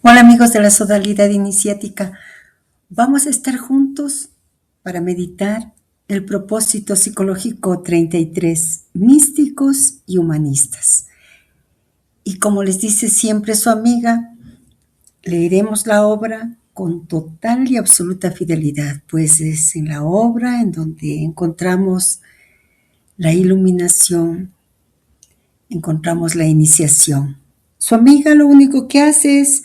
Hola amigos de la Sodalidad Iniciática, vamos a estar juntos para meditar el propósito psicológico 33, místicos y humanistas. Y como les dice siempre su amiga, leeremos la obra con total y absoluta fidelidad, pues es en la obra en donde encontramos la iluminación, encontramos la iniciación. Su amiga lo único que hace es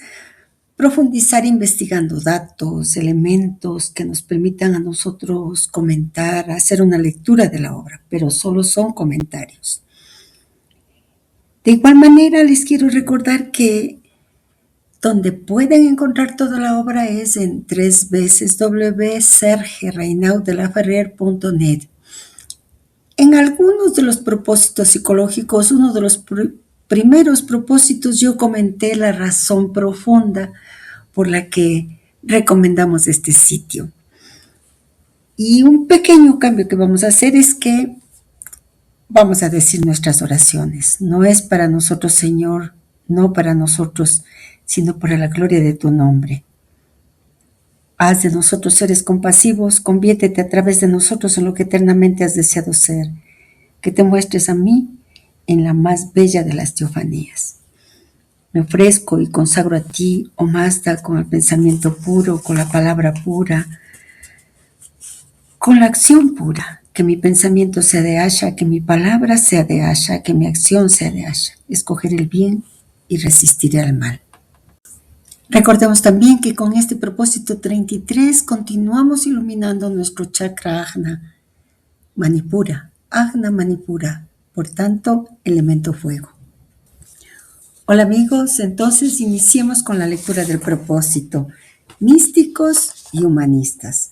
profundizar investigando datos, elementos que nos permitan a nosotros comentar, hacer una lectura de la obra, pero solo son comentarios. De igual manera, les quiero recordar que donde pueden encontrar toda la obra es en www.sergereinaudelaferrer.net. En algunos de los propósitos psicológicos, uno de los primeros propósitos, yo comenté la razón profunda por la que recomendamos este sitio. Y un pequeño cambio que vamos a hacer es que vamos a decir nuestras oraciones. No es para nosotros, Señor, no para nosotros, sino para la gloria de tu nombre. Haz de nosotros seres compasivos, conviértete a través de nosotros en lo que eternamente has deseado ser. Que te muestres a mí en la más bella de las teofanías. Me ofrezco y consagro a ti, oh Mazda, con el pensamiento puro, con la palabra pura, con la acción pura. Que mi pensamiento sea de Asha, que mi palabra sea de Asha, que mi acción sea de Asha. Escogeré el bien y resistiré al mal. Recordemos también que con este propósito 33 continuamos iluminando nuestro chakra Ajna Manipura, por tanto, elemento fuego. Hola amigos, entonces iniciemos con la lectura del propósito, místicos y humanistas.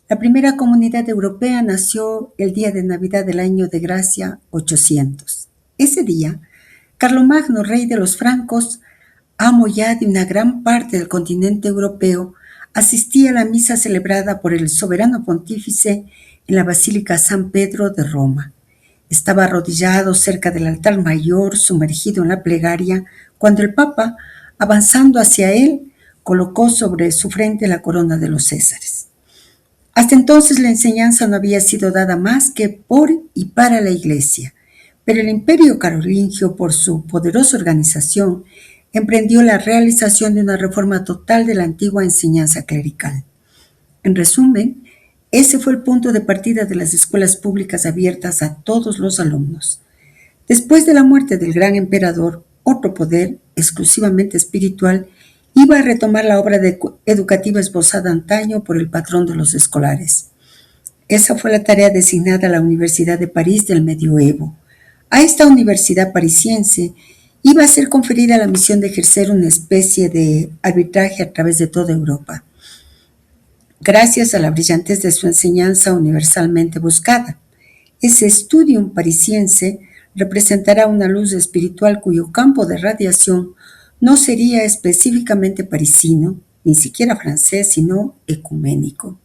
La primera comunidad europea nació el día de Navidad del año de gracia 800. Ese día, Carlomagno, rey de los francos, amo ya de una gran parte del continente europeo, asistía a la misa celebrada por el soberano pontífice en la Basílica San Pedro de Roma. Estaba arrodillado cerca del altar mayor, sumergido en la plegaria, cuando el Papa, avanzando hacia él, colocó sobre su frente la corona de los Césares. Hasta entonces la enseñanza no había sido dada más que por y para la Iglesia, pero el Imperio carolingio, por su poderosa organización, emprendió la realización de una reforma total de la antigua enseñanza clerical. En resumen, ese fue el punto de partida de las escuelas públicas abiertas a todos los alumnos. Después de la muerte del gran emperador, otro poder, exclusivamente espiritual, iba a retomar la obra educativa esbozada antaño por el patrón de los escolares. Esa fue la tarea designada a la Universidad de París del Medioevo. A esta universidad parisiense iba a ser conferida la misión de ejercer una especie de arbitraje a través de toda Europa, gracias a la brillantez de su enseñanza universalmente buscada. Ese estudium parisiense representará una luz espiritual cuyo campo de radiación no sería específicamente parisino, ni siquiera francés, sino ecuménico.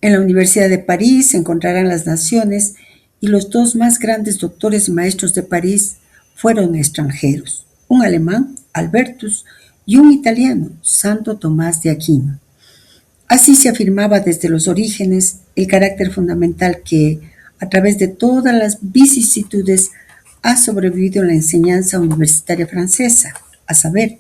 En la Universidad de París se encontrarán las naciones y los dos más grandes doctores y maestros de París fueron extranjeros, un alemán, Albertus, y un italiano, Santo Tomás de Aquino. Así se afirmaba desde los orígenes el carácter fundamental que, a través de todas las vicisitudes, ha sobrevivido en la enseñanza universitaria francesa, a saber,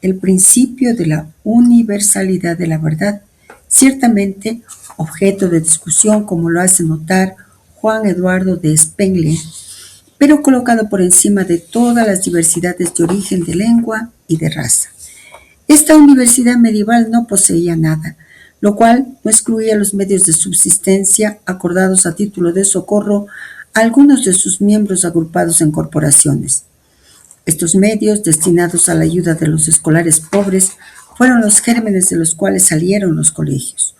el principio de la universalidad de la verdad, ciertamente objeto de discusión como lo hace notar Juan Eduardo de Spengler, pero colocado por encima de todas las diversidades de origen, de lengua y de raza. Esta universidad medieval no poseía nada, lo cual no excluía los medios de subsistencia acordados a título de socorro a algunos de sus miembros agrupados en corporaciones. Estos medios, destinados a la ayuda de los escolares pobres, fueron los gérmenes de los cuales salieron los colegios.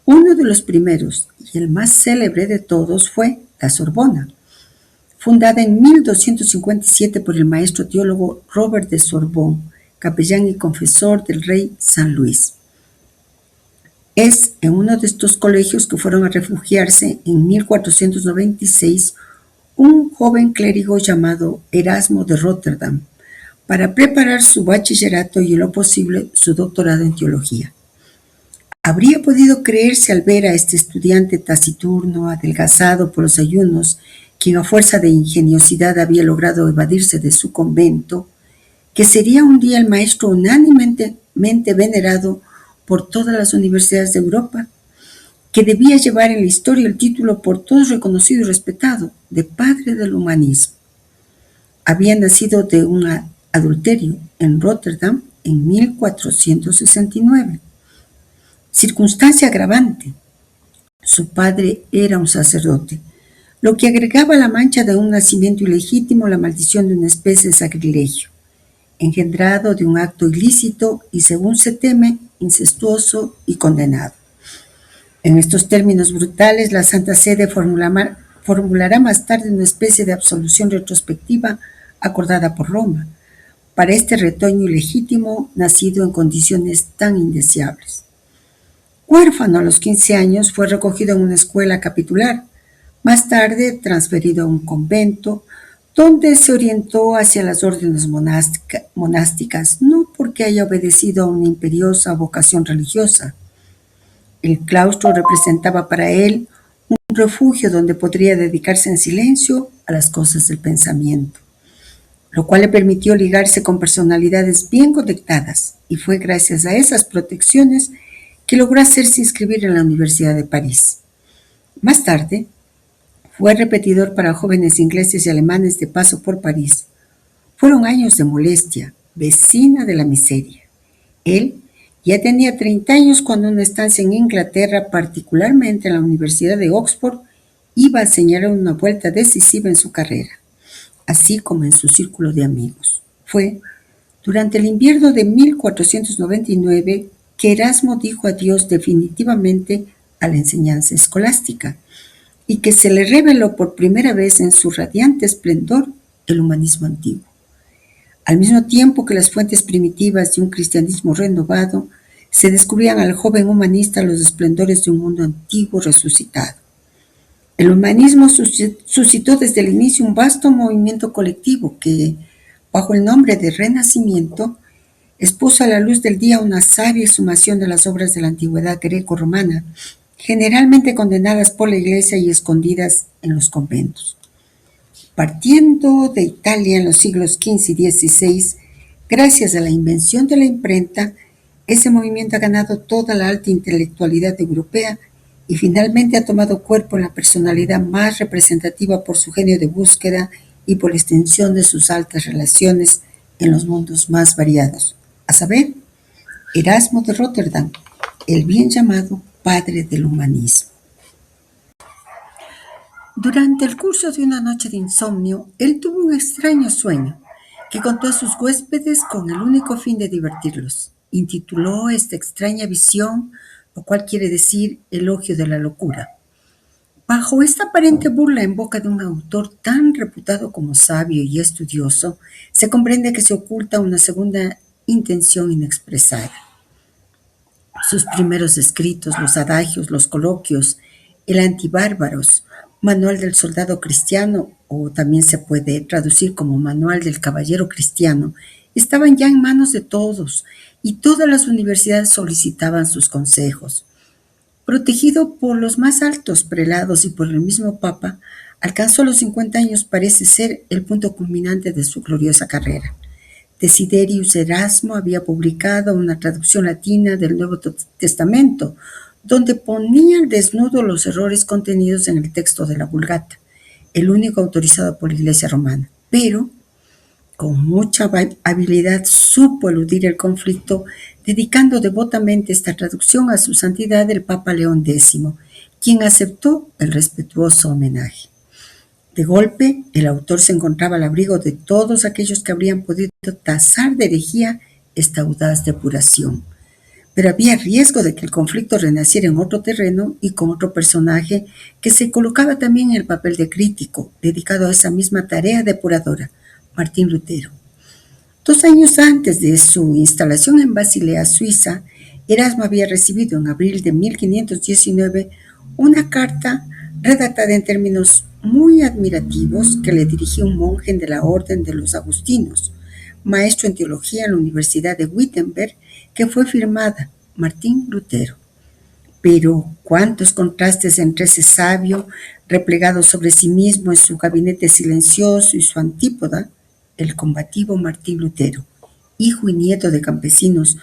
Uno de los primeros, y el más célebre de todos, fue la Sorbona, fundada en 1257 por el maestro teólogo Robert de Sorbonne, capellán y confesor del rey San Luis. Es en uno de estos colegios que fueron a refugiarse en 1496 un joven clérigo llamado Erasmo de Rotterdam, para preparar su bachillerato y en lo posible su doctorado en teología. Habría podido creerse al ver a este estudiante taciturno, adelgazado por los ayunos, quien a fuerza de ingeniosidad había logrado evadirse de su convento, que sería un día el maestro unánimemente venerado por todas las universidades de Europa, que debía llevar en la historia el título por todos reconocido y respetado de padre del humanismo. Había nacido de un adulterio en Rotterdam en 1469. Circunstancia agravante: su padre era un sacerdote, lo que agregaba a la mancha de un nacimiento ilegítimo la maldición de una especie de sacrilegio, engendrado de un acto ilícito y, según se teme, incestuoso y condenado. En estos términos brutales, la Santa Sede formulará más tarde una especie de absolución retrospectiva acordada por Roma para este retoño ilegítimo nacido en condiciones tan indeseables. Huérfano a los 15 años, fue recogido en una escuela capitular, más tarde transferido a un convento, donde se orientó hacia las órdenes monásticas, no porque haya obedecido a una imperiosa vocación religiosa. El claustro representaba para él un refugio donde podría dedicarse en silencio a las cosas del pensamiento, lo cual le permitió ligarse con personalidades bien conectadas, y fue gracias a esas protecciones que logró hacerse inscribir en la Universidad de París. Más tarde, fue repetidor para jóvenes ingleses y alemanes de paso por París. Fueron años de molestia, vecina de la miseria. Él ya tenía 30 años cuando una estancia en Inglaterra, particularmente en la Universidad de Oxford, iba a señalar una vuelta decisiva en su carrera, así como en su círculo de amigos. Fue durante el invierno de 1499 que Erasmo dijo adiós definitivamente a la enseñanza escolástica y que se le reveló por primera vez en su radiante esplendor el humanismo antiguo. Al mismo tiempo que las fuentes primitivas de un cristianismo renovado, se descubrían al joven humanista los esplendores de un mundo antiguo resucitado. El humanismo suscitó desde el inicio un vasto movimiento colectivo que, bajo el nombre de Renacimiento, expuso a la luz del día una sabia exhumación de las obras de la antigüedad greco-romana, generalmente condenadas por la Iglesia y escondidas en los conventos. Partiendo de Italia en los siglos XV y XVI, gracias a la invención de la imprenta, ese movimiento ha ganado toda la alta intelectualidad europea y finalmente ha tomado cuerpo en la personalidad más representativa por su genio de búsqueda y por la extensión de sus altas relaciones en los mundos más variados, a saber, Erasmo de Rotterdam, el bien llamado padre del humanismo. Durante el curso de una noche de insomnio, él tuvo un extraño sueño que contó a sus huéspedes con el único fin de divertirlos. Intituló esta extraña visión, lo cual quiere decir elogio de la locura. Bajo esta aparente burla en boca de un autor tan reputado como sabio y estudioso, se comprende que se oculta una segunda intención inexpresada. Sus primeros escritos, los adagios, los coloquios, el Antibárbaros, Manual del Soldado Cristiano, o también se puede traducir como Manual del Caballero Cristiano, estaban ya en manos de todos y todas las universidades solicitaban sus consejos. Protegido por los más altos prelados y por el mismo Papa, alcanzó a los 50 años, parece ser, el punto culminante de su gloriosa carrera. Desiderius Erasmo había publicado una traducción latina del Nuevo Testamento, donde ponía al desnudo los errores contenidos en el texto de la Vulgata, el único autorizado por la Iglesia romana. Pero, con mucha habilidad, supo eludir el conflicto, dedicando devotamente esta traducción a su santidad el Papa León X, quien aceptó el respetuoso homenaje. De golpe, el autor se encontraba al abrigo de todos aquellos que habrían podido tazar de herejía esta audaz depuración. Pero había riesgo de que el conflicto renaciera en otro terreno y con otro personaje que se colocaba también en el papel de crítico, dedicado a esa misma tarea depuradora, Martín Lutero. 2 años antes de su instalación en Basilea, Suiza, Erasmo había recibido en abril de 1519 una carta redactada en términos muy admirativos que le dirigía un monje de la orden de los agustinos, maestro en teología en la Universidad de Wittenberg, que fue firmada Martín Lutero. Pero cuántos contrastes entre ese sabio, replegado sobre sí mismo en su gabinete silencioso, y su antípoda, el combativo Martín Lutero, hijo y nieto de campesinos,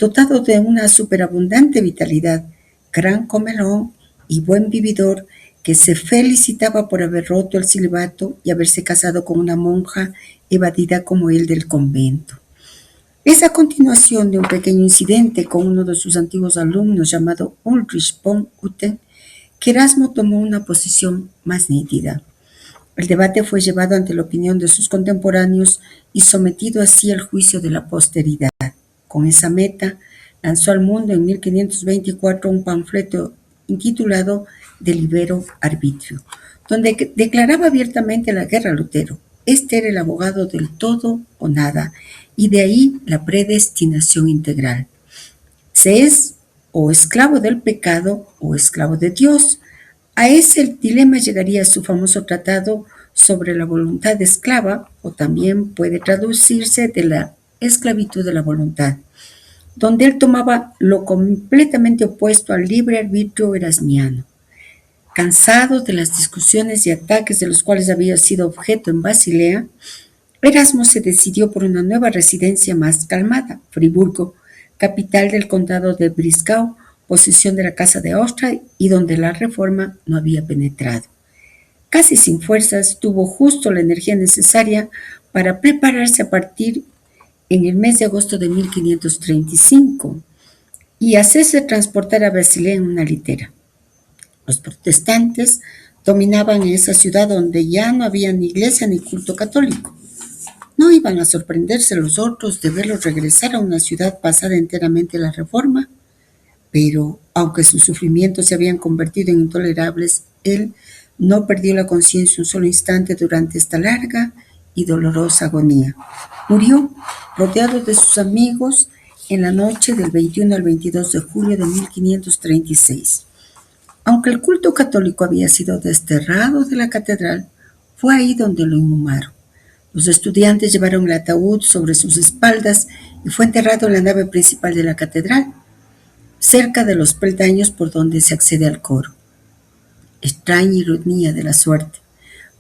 dotado de una superabundante vitalidad, gran comelón y buen vividor, que se felicitaba por haber roto el celibato y haberse casado con una monja evadida como él del convento. Es a continuación de un pequeño incidente con uno de sus antiguos alumnos llamado Ulrich von Hutten que Erasmo tomó una posición más nítida. El debate fue llevado ante la opinión de sus contemporáneos y sometido así al juicio de la posteridad. Con esa meta, lanzó al mundo en 1524 un panfleto intitulado De Libero Arbitrio, donde declaraba abiertamente la guerra a Lutero. Este era el abogado del todo o nada, y de ahí la predestinación integral. Se es o esclavo del pecado o esclavo de Dios. A ese dilema llegaría su famoso tratado sobre la voluntad esclava, o también puede traducirse de la esclavitud de la voluntad, donde él tomaba lo completamente opuesto al libre arbitrio erasmiano. Cansado de las discusiones y ataques de los cuales había sido objeto en Basilea, Erasmo se decidió por una nueva residencia más calmada, Friburgo, capital del condado de Brisgau, posesión de la Casa de Austria y donde la Reforma no había penetrado. Casi sin fuerzas, tuvo justo la energía necesaria para prepararse a partir en el mes de agosto de 1535 y hacerse transportar a Basilea en una litera. Los protestantes dominaban en esa ciudad donde ya no había ni iglesia ni culto católico. ¿No iban a sorprenderse los otros de verlo regresar a una ciudad pasada enteramente a la Reforma? Pero, aunque sus sufrimientos se habían convertido en intolerables, él no perdió la conciencia un solo instante durante esta larga y dolorosa agonía. Murió rodeado de sus amigos en la noche del 21 al 22 de julio de 1536. Aunque el culto católico había sido desterrado de la catedral, fue ahí donde lo inhumaron. Los estudiantes llevaron el ataúd sobre sus espaldas y fue enterrado en la nave principal de la catedral, cerca de los peldaños por donde se accede al coro. Extraña ironía de la suerte.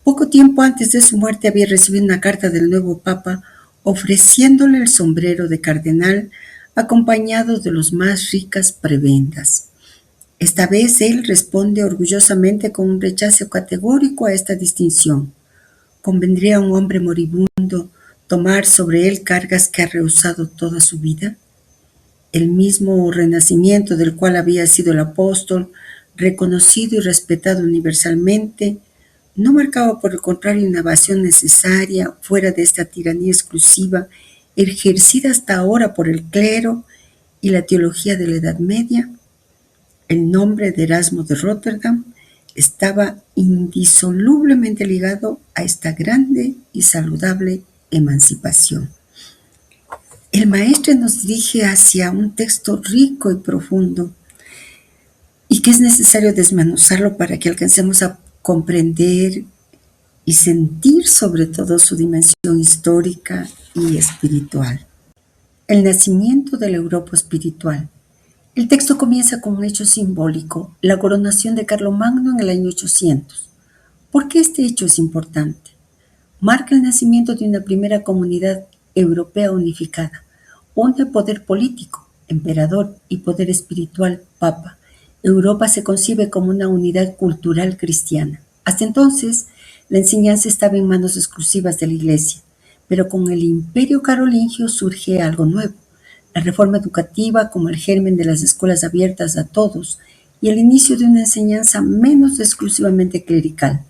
Poco tiempo antes de su muerte había recibido una carta del nuevo papa ofreciéndole el sombrero de cardenal acompañado de las más ricas prebendas. Esta vez él responde orgullosamente con un rechazo categórico a esta distinción. ¿Convendría a un hombre moribundo tomar sobre él cargas que ha rehusado toda su vida? El mismo renacimiento del cual había sido el apóstol, reconocido y respetado universalmente, no marcaba por el contrario una evasión necesaria fuera de esta tiranía exclusiva ejercida hasta ahora por el clero y la teología de la Edad Media. El nombre de Erasmo de Rotterdam estaba indisolublemente ligado a esta grande y saludable emancipación. El maestre nos dirige hacia un texto rico y profundo y que es necesario desmenuzarlo para que alcancemos a comprender y sentir sobre todo su dimensión histórica y espiritual. El nacimiento de la Europa espiritual. El texto comienza con un hecho simbólico, la coronación de Carlomagno en el año 800. ¿Por qué este hecho es importante? Marca el nacimiento de una primera comunidad europea unificada, une poder político, emperador, y poder espiritual, papa. Europa se concibe como una unidad cultural cristiana. Hasta entonces, la enseñanza estaba en manos exclusivas de la Iglesia, pero con el Imperio carolingio surge algo nuevo. La reforma educativa como el germen de las escuelas abiertas a todos y el inicio de una enseñanza menos exclusivamente clerical.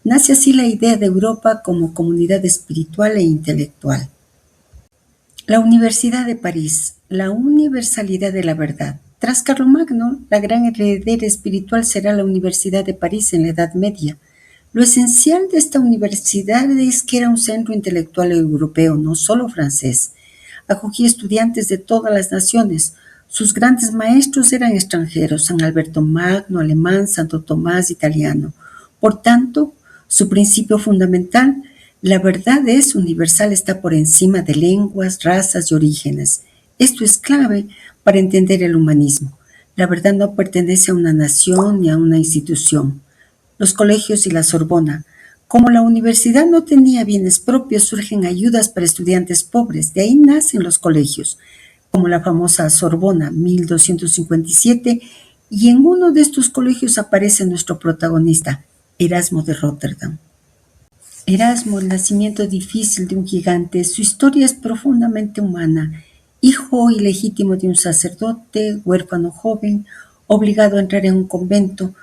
Nace así la idea de Europa como comunidad espiritual e intelectual. La Universidad de París, la universalidad de la verdad. Tras Carlomagno, la gran heredera espiritual será la Universidad de París en la Edad Media. Lo esencial de esta universidad es que era un centro intelectual europeo, no solo francés. Acogía estudiantes de todas las naciones. Sus grandes maestros eran extranjeros, San Alberto Magno, alemán, Santo Tomás, italiano. Por tanto, su principio fundamental, La verdad es universal, está por encima de lenguas, razas y orígenes. Esto es clave para entender el humanismo. La verdad no pertenece a una nación ni a una institución. Los colegios y la Sorbona. Como la universidad no tenía bienes propios, surgen ayudas para estudiantes pobres. De ahí nacen los colegios, como la famosa Sorbona, 1257, y en uno de estos colegios aparece nuestro protagonista, Erasmo de Rotterdam. Erasmo, el nacimiento difícil de un gigante, su historia es profundamente humana. Hijo ilegítimo de un sacerdote, huérfano joven, obligado a entrar en un convento,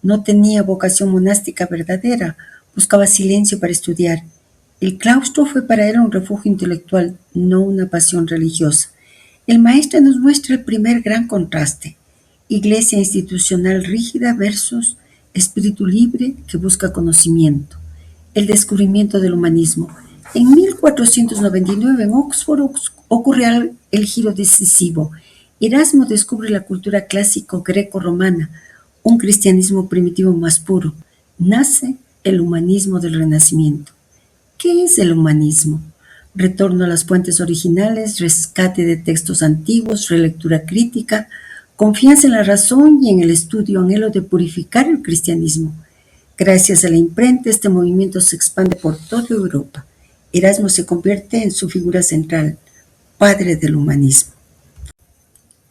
no tenía vocación monástica verdadera, buscaba silencio para estudiar. El claustro fue para él un refugio intelectual, no una pasión religiosa. El maestro nos muestra el primer gran contraste: iglesia institucional rígida versus espíritu libre que busca conocimiento. El descubrimiento del humanismo. En 1499 en Oxford ocurre el giro decisivo. Erasmo descubre la cultura clásico greco-romana, un cristianismo primitivo más puro. Nace el humanismo del Renacimiento. ¿Qué es el humanismo? Retorno a las fuentes originales, rescate de textos antiguos, relectura crítica, confianza en la razón y en el estudio, anhelo de purificar el cristianismo. Gracias a la imprenta, este movimiento se expande por toda Europa. Erasmo se convierte en su figura central, padre del humanismo.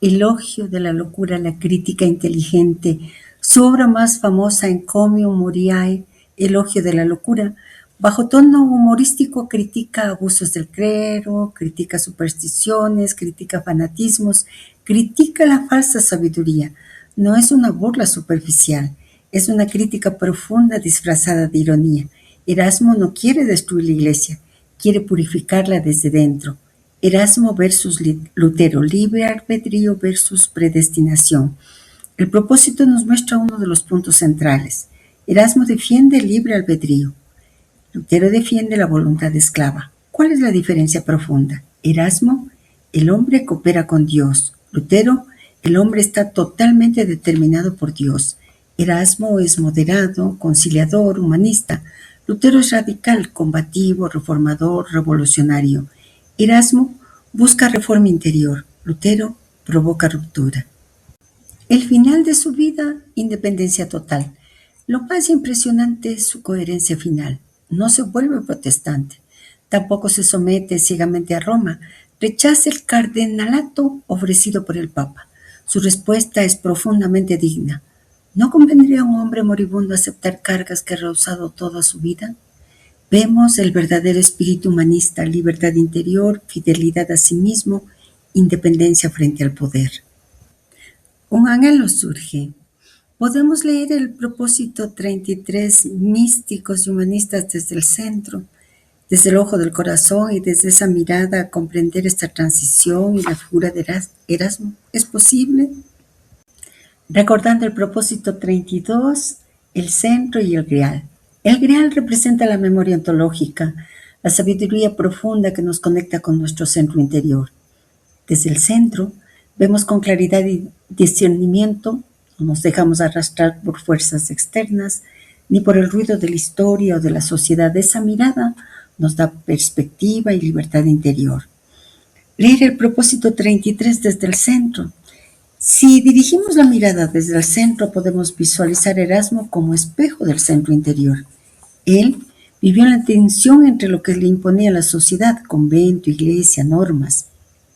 Elogio de la locura, la crítica inteligente. Su obra más famosa, Encomium Moriae, Elogio de la locura, bajo tono humorístico critica abusos del clero, critica supersticiones, critica fanatismos, critica la falsa sabiduría. No es una burla superficial, es una crítica profunda disfrazada de ironía. Erasmo no quiere destruir la iglesia, quiere purificarla desde dentro. Erasmo versus Lutero, libre albedrío versus predestinación. El propósito nos muestra uno de los puntos centrales. Erasmo defiende el libre albedrío. Lutero defiende la voluntad esclava. ¿Cuál es la diferencia profunda? Erasmo, el hombre coopera con Dios. Lutero, el hombre está totalmente determinado por Dios. Erasmo es moderado, conciliador, humanista. Lutero es radical, combativo, reformador, revolucionario. Erasmo busca reforma interior. Lutero provoca ruptura. El final de su vida, independencia total. Lo más impresionante es su coherencia final. No se vuelve protestante, tampoco se somete ciegamente a Roma, rechaza el cardenalato ofrecido por el Papa. Su respuesta es profundamente digna. ¿No convendría a un hombre moribundo aceptar cargas que ha rehusado toda su vida? Vemos el verdadero espíritu humanista, libertad interior, fidelidad a sí mismo, independencia frente al poder. Un anhelo surge. Podemos leer el propósito 33, místicos y humanistas desde el centro, desde el ojo del corazón, y desde esa mirada comprender esta transición y la figura de Erasmo. ¿Es posible? Recordando el propósito 32, el centro y el grial. El grial representa la memoria ontológica, la sabiduría profunda que nos conecta con nuestro centro interior. Desde el centro vemos con claridad y discernimiento. No nos dejamos arrastrar por fuerzas externas, ni por el ruido de la historia o de la sociedad. Esa mirada nos da perspectiva y libertad interior. Leer el propósito 33 desde el centro. Si dirigimos la mirada desde el centro, podemos visualizar a Erasmo como espejo del centro interior. Él vivió en la tensión entre lo que le imponía la sociedad, convento, iglesia, normas,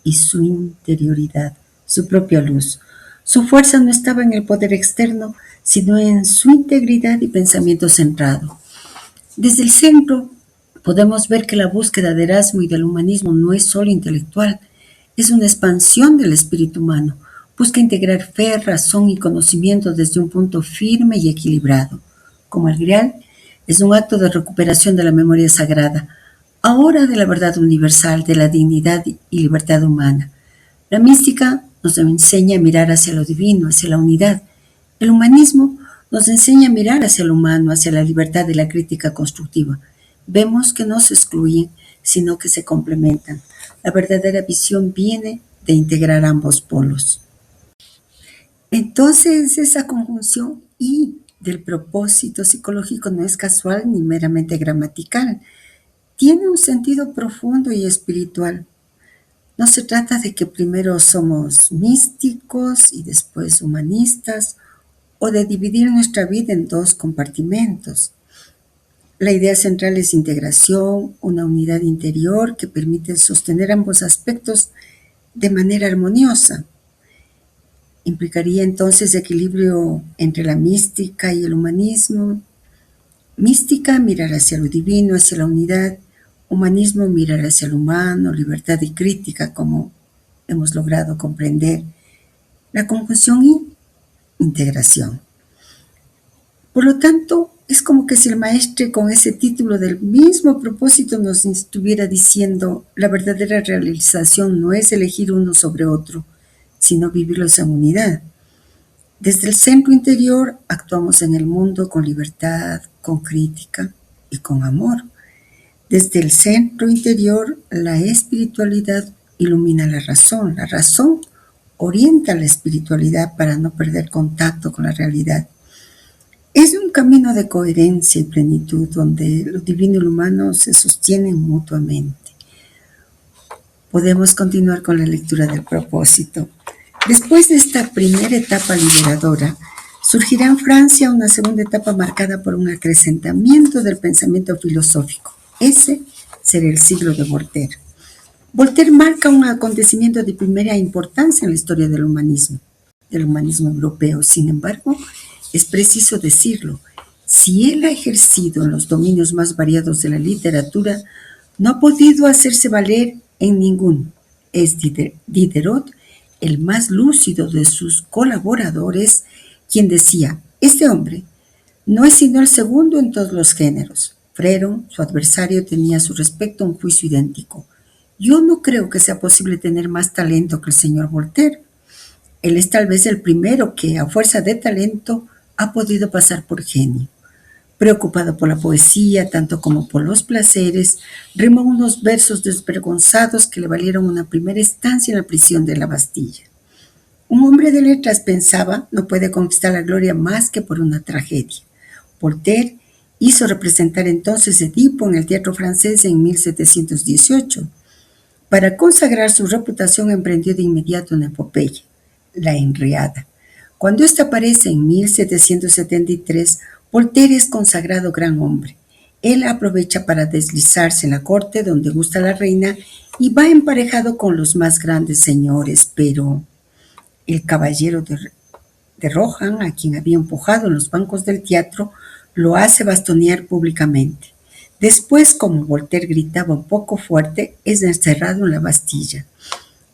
y su interioridad, su propia luz. Su fuerza no estaba en el poder externo, sino en su integridad y pensamiento centrado. Desde el centro podemos ver que la búsqueda de Erasmo y del humanismo no es solo intelectual, es una expansión del espíritu humano. Busca integrar fe, razón y conocimiento desde un punto firme y equilibrado. Como el Grial, es un acto de recuperación de la memoria sagrada, ahora de la verdad universal, de la dignidad y libertad humana. La mística nos enseña a mirar hacia lo divino, hacia la unidad. El humanismo nos enseña a mirar hacia lo humano, hacia la libertad y la crítica constructiva. Vemos que no se excluyen, sino que se complementan. La verdadera visión viene de integrar ambos polos. Entonces, esa conjunción y del propósito psicológico no es casual ni meramente gramatical. tiene un sentido profundo y espiritual. No se trata de que primero somos místicos y después humanistas, o de dividir nuestra vida en dos compartimentos. La idea central es integración, una unidad interior que permite sostener ambos aspectos de manera armoniosa. Implicaría entonces equilibrio entre la mística y el humanismo. Mística, mirar hacia lo divino, hacia la unidad. Humanismo, mirar hacia lo humano, libertad y crítica, como hemos logrado comprender. La conjunción y integración. Por lo tanto, es como que si el maestre con ese título del mismo propósito nos estuviera diciendo: la verdadera realización no es elegir uno sobre otro, sino vivirlos en unidad. Desde el centro interior actuamos en el mundo con libertad, con crítica y con amor. Desde el centro interior, la espiritualidad ilumina la razón. La razón orienta la espiritualidad para no perder contacto con la realidad. Es un camino de coherencia y plenitud donde lo divino y lo humano se sostienen mutuamente. Podemos continuar con la lectura del propósito. Después de esta primera etapa liberadora, surgirá en Francia una segunda etapa marcada por un acrecentamiento del pensamiento filosófico. Ese será el siglo de Voltaire. Voltaire marca un acontecimiento de primera importancia en la historia del humanismo europeo. Sin embargo, es preciso decirlo, si él ha ejercido en los dominios más variados de la literatura, no ha podido hacerse valer en ninguno. Es Diderot, el más lúcido de sus colaboradores, quien decía: este hombre no es sino el segundo en todos los géneros. Freron, su adversario, tenía a su respecto un juicio idéntico. Yo no creo que sea posible tener más talento que el señor Voltaire. Él es tal vez el primero que, a fuerza de talento, ha podido pasar por genio. Preocupado por la poesía, tanto como por los placeres, rimó unos versos desvergonzados que le valieron una primera estancia en la prisión de la Bastilla. Un hombre de letras, pensaba, no puede conquistar la gloria más que por una tragedia. Voltaire hizo representar entonces Edipo en el Teatro Francés en 1718. Para consagrar su reputación emprendió de inmediato una epopeya, La Henriada. Cuando esta aparece en 1773, Voltaire es consagrado gran hombre. Él aprovecha para deslizarse en la corte donde gusta la reina y va emparejado con los más grandes señores, pero el caballero de Rohan, a quien había empujado en los bancos del teatro, lo hace bastonear públicamente. Después, como Voltaire gritaba un poco fuerte, es encerrado en la Bastilla.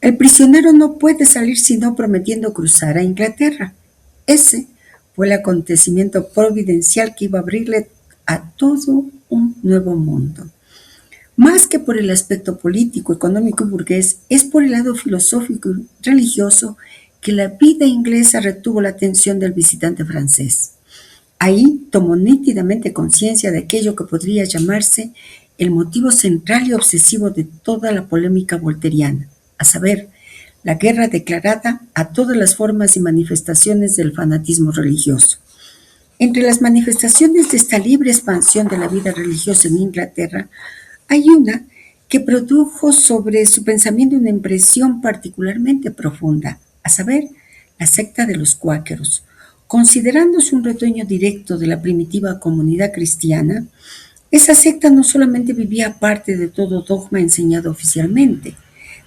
El prisionero no puede salir sino prometiendo cruzar a Inglaterra. Ese fue el acontecimiento providencial que iba a abrirle a todo un nuevo mundo. Más que por el aspecto político, económico y burgués, es por el lado filosófico y religioso que la vida inglesa retuvo la atención del visitante francés. Ahí tomó nítidamente conciencia de aquello que podría llamarse el motivo central y obsesivo de toda la polémica volteriana, a saber, la guerra declarada a todas las formas y manifestaciones del fanatismo religioso. Entre las manifestaciones de esta libre expansión de la vida religiosa en Inglaterra, hay una que produjo sobre su pensamiento una impresión particularmente profunda, a saber, la secta de los cuáqueros. Considerándose un retoño directo de la primitiva comunidad cristiana, esa secta no solamente vivía aparte de todo dogma enseñado oficialmente,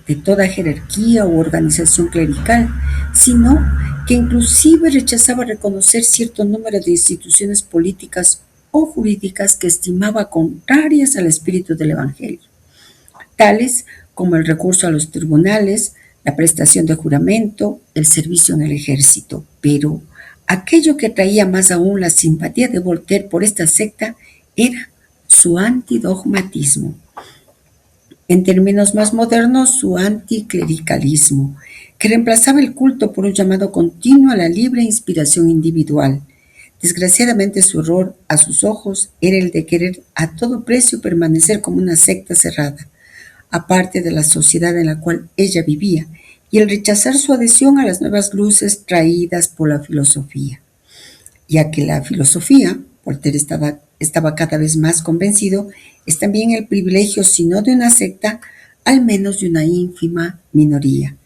de toda jerarquía u organización clerical, sino que inclusive rechazaba reconocer cierto número de instituciones políticas o jurídicas que estimaba contrarias al espíritu del Evangelio, tales como el recurso a los tribunales, la prestación de juramento, el servicio en el ejército. Pero aquello que atraía más aún la simpatía de Voltaire por esta secta era su antidogmatismo. En términos más modernos, su anticlericalismo, que reemplazaba el culto por un llamado continuo a la libre inspiración individual. Desgraciadamente, su error, a sus ojos, era el de querer a todo precio permanecer como una secta cerrada, aparte de la sociedad en la cual ella vivía, y el rechazar su adhesión a las nuevas luces traídas por la filosofía, ya que la filosofía, Voltaire estaba estaba cada vez más convencido, es también el privilegio, si no de una secta, al menos de una ínfima minoría.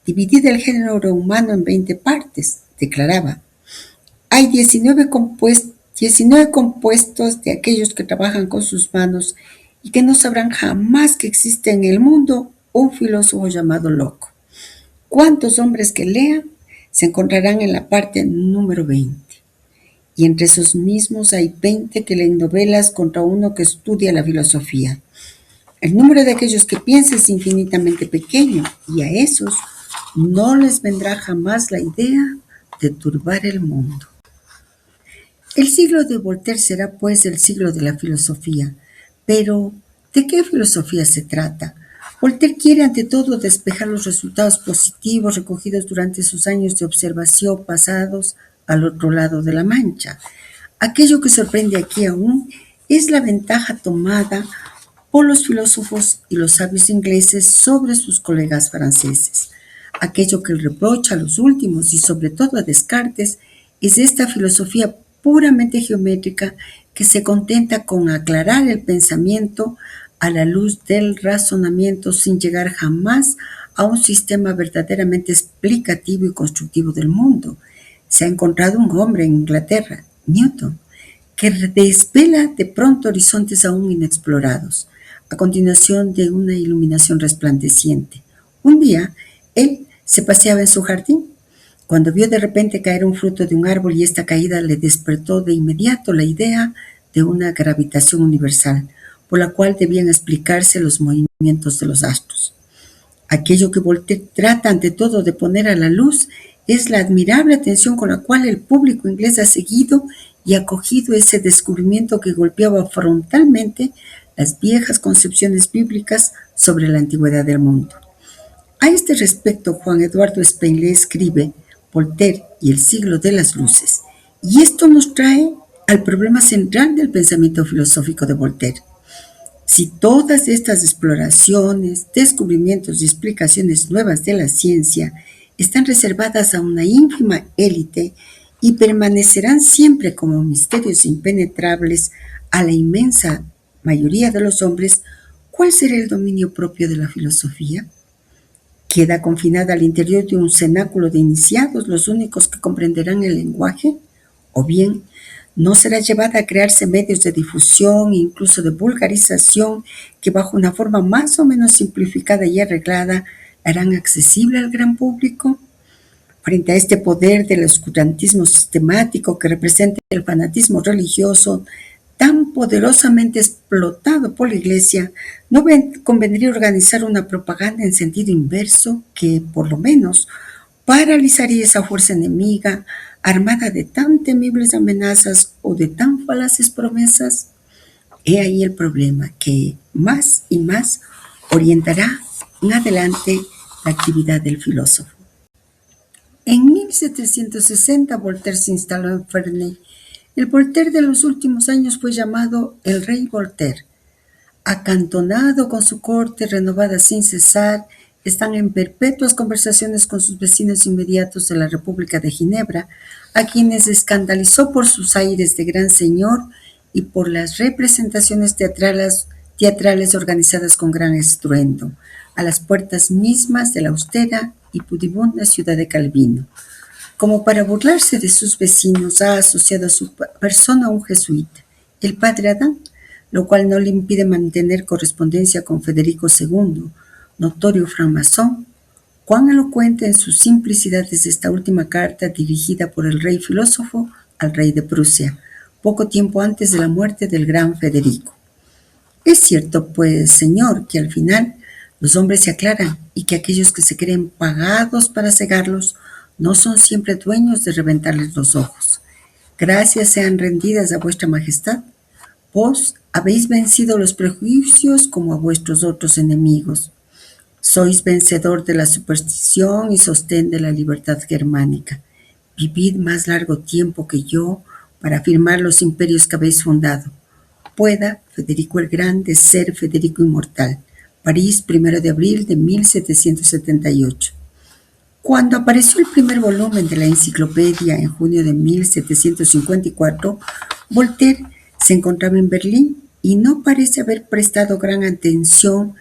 Dividida el género humano en 20 partes, declaraba. Hay 19 compuestos de aquellos que trabajan con sus manos y que no sabrán jamás que existe en el mundo un filósofo llamado loco. ¿Cuántos hombres que lean se encontrarán en la parte número 20? Y entre esos mismos hay 20 que leen novelas contra uno que estudia la filosofía. El número de aquellos que piensan es infinitamente pequeño y a esos no les vendrá jamás la idea de turbar el mundo. El siglo de Voltaire será pues el siglo de la filosofía. Pero, ¿de qué filosofía se trata? Voltaire quiere ante todo despejar los resultados positivos recogidos durante sus años de observación pasados al otro lado de la Mancha. Aquello que sorprende aquí aún es la ventaja tomada por los filósofos y los sabios ingleses sobre sus colegas franceses. Aquello que reprocha a los últimos y sobre todo a Descartes es esta filosofía puramente geométrica que se contenta con aclarar el pensamiento a la luz del razonamiento sin llegar jamás a un sistema verdaderamente explicativo y constructivo del mundo. Se ha encontrado un hombre en Inglaterra, Newton, que desvela de pronto horizontes aún inexplorados, a continuación de una iluminación resplandeciente. Un día, él se paseaba en su jardín, cuando vio de repente caer un fruto de un árbol y esta caída le despertó de inmediato la idea de una gravitación universal, por la cual debían explicarse los movimientos de los astros. Aquello que Voltaire trata ante todo de poner a la luz es la admirable atención con la cual el público inglés ha seguido y acogido ese descubrimiento que golpeaba frontalmente las viejas concepciones bíblicas sobre la antigüedad del mundo. A este respecto, Juan Eduardo Spengley escribe Voltaire y el siglo de las luces, y esto nos trae al problema central del pensamiento filosófico de Voltaire. Si todas estas exploraciones, descubrimientos y explicaciones nuevas de la ciencia están reservadas a una ínfima élite y permanecerán siempre como misterios impenetrables a la inmensa mayoría de los hombres, ¿cuál será el dominio propio de la filosofía? ¿Queda confinada al interior de un cenáculo de iniciados, los únicos que comprenderán el lenguaje? ¿O bien no será llevada a crearse medios de difusión e incluso de vulgarización que bajo una forma más o menos simplificada y arreglada la harán accesible al gran público? Frente a este poder del oscurantismo sistemático que representa el fanatismo religioso tan poderosamente explotado por la Iglesia, ¿no convendría organizar una propaganda en sentido inverso que, por lo menos, paralizaría esa fuerza enemiga armada de tan temibles amenazas o de tan falaces promesas? He ahí el problema que más y más orientará en adelante la actividad del filósofo. En 1760 Voltaire se instaló en Ferney. El Voltaire de los últimos años fue llamado el Rey Voltaire. Acantonado con su corte renovada sin cesar, están en perpetuas conversaciones con sus vecinos inmediatos de la República de Ginebra, a quienes escandalizó por sus aires de gran señor y por las representaciones teatrales organizadas con gran estruendo, a las puertas mismas de la austera y pudibunda ciudad de Calvino. Como para burlarse de sus vecinos, ha asociado a su persona a un jesuita, el padre Adán, lo cual no le impide mantener correspondencia con Federico II, notorio francmasón. Cuán elocuente en su simplicidad es esta última carta dirigida por el rey filósofo al rey de Prusia, poco tiempo antes de la muerte del gran Federico. Es cierto, pues, señor, que al final los hombres se aclaran y que aquellos que se creen pagados para cegarlos no son siempre dueños de reventarles los ojos. Gracias sean rendidas a vuestra majestad. Vos habéis vencido los prejuicios como a vuestros otros enemigos. Sois vencedor de la superstición y sostén de la libertad germánica. Vivid más largo tiempo que yo para afirmar los imperios que habéis fundado. Pueda Federico el Grande ser Federico inmortal. París, 1 de abril de 1778. Cuando apareció el primer volumen de la enciclopedia en junio de 1754, Voltaire Se encontraba en Berlín y no parece haber prestado gran atención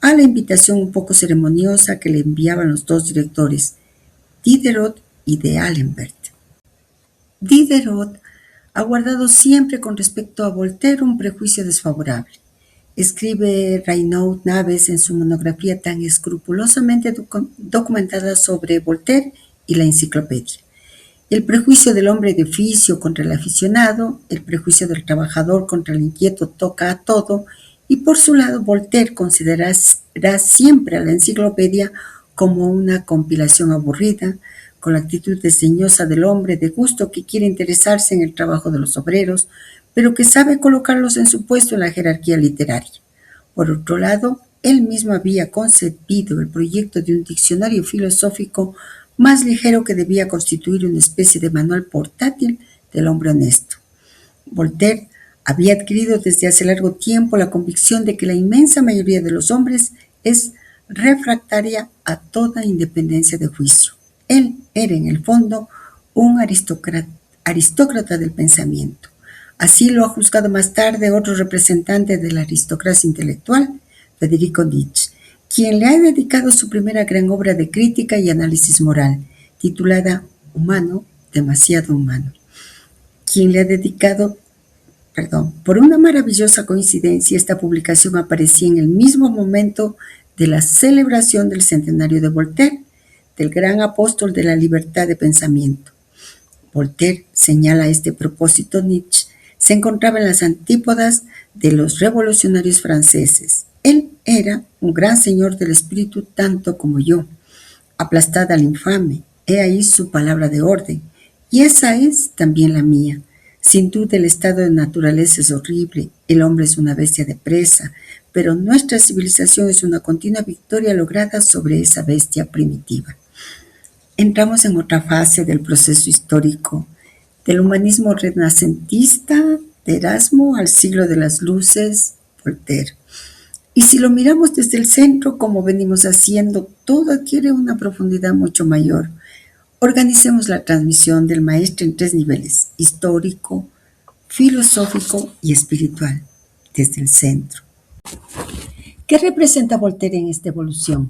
a la invitación un poco ceremoniosa que le enviaban los dos directores, Diderot y de Alembert. Diderot ha guardado siempre con respecto a Voltaire un prejuicio desfavorable. Escribe Reynaud Naves en su monografía tan escrupulosamente documentada sobre Voltaire y la enciclopedia. El prejuicio del hombre de oficio contra el aficionado, el prejuicio del trabajador contra el inquieto toca a todo, y por su lado Voltaire considerará siempre a la enciclopedia como una compilación aburrida, con la actitud desdeñosa del hombre de gusto que quiere interesarse en el trabajo de los obreros, pero que sabe colocarlos en su puesto en la jerarquía literaria. Por otro lado, él mismo había concebido el proyecto de un diccionario filosófico más ligero que debía constituir una especie de manual portátil del hombre honesto. Voltaire había adquirido desde hace largo tiempo la convicción de que la inmensa mayoría de los hombres es refractaria a toda independencia de juicio. Él era, en el fondo, un aristócrata del pensamiento. Así lo ha juzgado más tarde otro representante de la aristocracia intelectual, Federico Nietzsche, quien le ha dedicado su primera gran obra de crítica y análisis moral, titulada Humano, demasiado humano. Por una maravillosa coincidencia, esta publicación aparecía en el mismo momento de la celebración del centenario de Voltaire, del gran apóstol de la libertad de pensamiento. Voltaire señala a este propósito Nietzsche se encontraba en las antípodas de los revolucionarios franceses. Él era un gran señor del espíritu tanto como yo. Aplastada al infame, he ahí su palabra de orden, y esa es también la mía. Sin duda el estado de naturaleza es horrible, el hombre es una bestia de presa, pero nuestra civilización es una continua victoria lograda sobre esa bestia primitiva. Entramos en otra fase del proceso histórico, del humanismo renacentista de Erasmo al siglo de las luces, Voltaire. Y si lo miramos desde el centro, como venimos haciendo, todo adquiere una profundidad mucho mayor. Organicemos la transmisión del maestro en 3 niveles: histórico, filosófico y espiritual, desde el centro. ¿Qué representa Voltaire en esta evolución?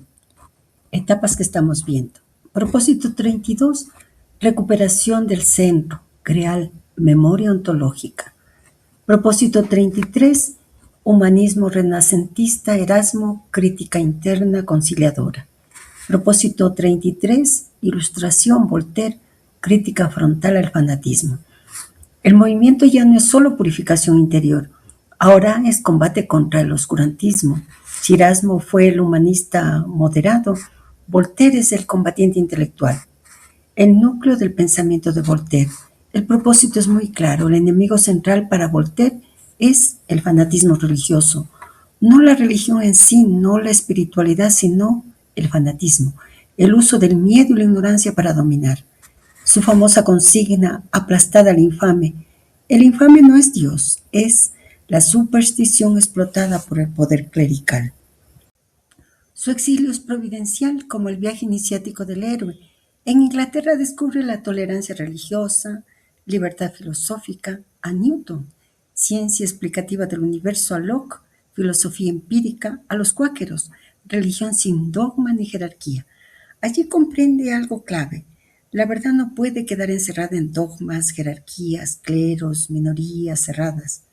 Etapas que estamos viendo. Propósito 32, recuperación del centro, crear memoria ontológica. Propósito 33, humanismo renacentista, Erasmo, crítica interna conciliadora. Propósito 33, ilustración, Voltaire, crítica frontal al fanatismo. El movimiento ya no es solo purificación interior, ahora es combate contra el oscurantismo. Si Erasmo fue el humanista moderado, Voltaire es el combatiente intelectual. El núcleo del pensamiento de Voltaire. El propósito es muy claro. El enemigo central para Voltaire es el fanatismo religioso. No la religión en sí, no la espiritualidad, sino el fanatismo. El uso del miedo y la ignorancia para dominar. Su famosa consigna, aplastada al infame. El infame no es Dios, es la superstición explotada por el poder clerical. Su exilio es providencial, como el viaje iniciático del héroe. En Inglaterra descubre la tolerancia religiosa, libertad filosófica a Newton, ciencia explicativa del universo a Locke, filosofía empírica a los cuáqueros, religión sin dogma ni jerarquía. Allí comprende algo clave. La verdad no puede quedar encerrada en dogmas, jerarquías, cleros, minorías cerradas.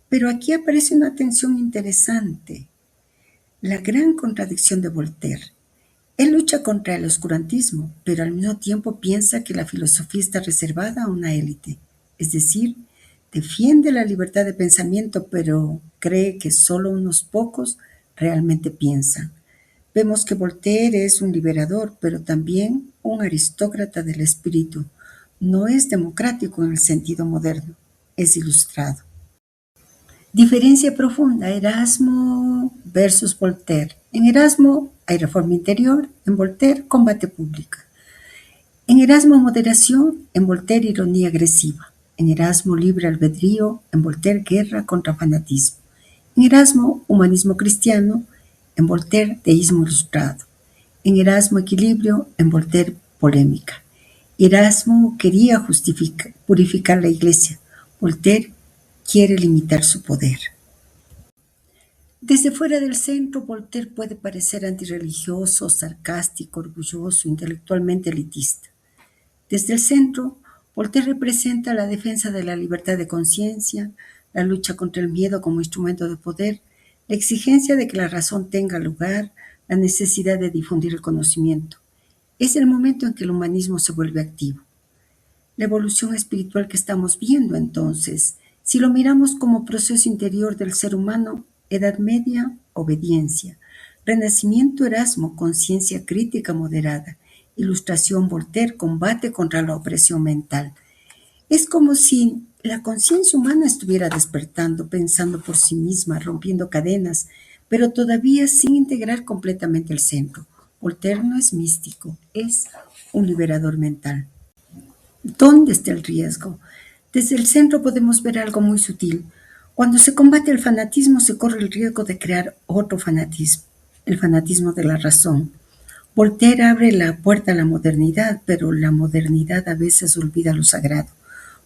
Pero aquí aparece una tensión interesante. La gran contradicción de Voltaire. Él lucha contra el oscurantismo, pero al mismo tiempo piensa que la filosofía está reservada a una élite. Es decir, defiende la libertad de pensamiento, pero cree que solo unos pocos realmente piensan. Vemos que Voltaire es un liberador, pero también un aristócrata del espíritu. No es democrático en el sentido moderno, es ilustrado. Diferencia profunda, Erasmo versus Voltaire. En Erasmo hay reforma interior, en Voltaire combate público. En Erasmo moderación, en Voltaire ironía agresiva. En Erasmo libre albedrío, en Voltaire guerra contra fanatismo. En Erasmo humanismo cristiano, en Voltaire deísmo ilustrado. En Erasmo equilibrio, en Voltaire polémica. Erasmo quería purificar la iglesia, Voltaire quiere limitar su poder. Desde fuera del centro, Voltaire puede parecer antirreligioso, sarcástico, orgulloso, intelectualmente elitista. Desde el centro, Voltaire representa la defensa de la libertad de conciencia, la lucha contra el miedo como instrumento de poder, la exigencia de que la razón tenga lugar, la necesidad de difundir el conocimiento. Es el momento en que el humanismo se vuelve activo. La evolución espiritual que estamos viendo entonces, si lo miramos como proceso interior del ser humano, Edad Media, obediencia, Renacimiento, Erasmo, conciencia crítica moderada, Ilustración, Voltaire, combate contra la opresión mental. Es como si la conciencia humana estuviera despertando, pensando por sí misma, rompiendo cadenas, pero todavía sin integrar completamente el centro. Voltaire no es místico, es un liberador mental. ¿Dónde está el riesgo? Desde el centro podemos ver algo muy sutil. Cuando se combate el fanatismo se corre el riesgo de crear otro fanatismo, el fanatismo de la razón. Voltaire abre la puerta a la modernidad, pero la modernidad a veces olvida lo sagrado.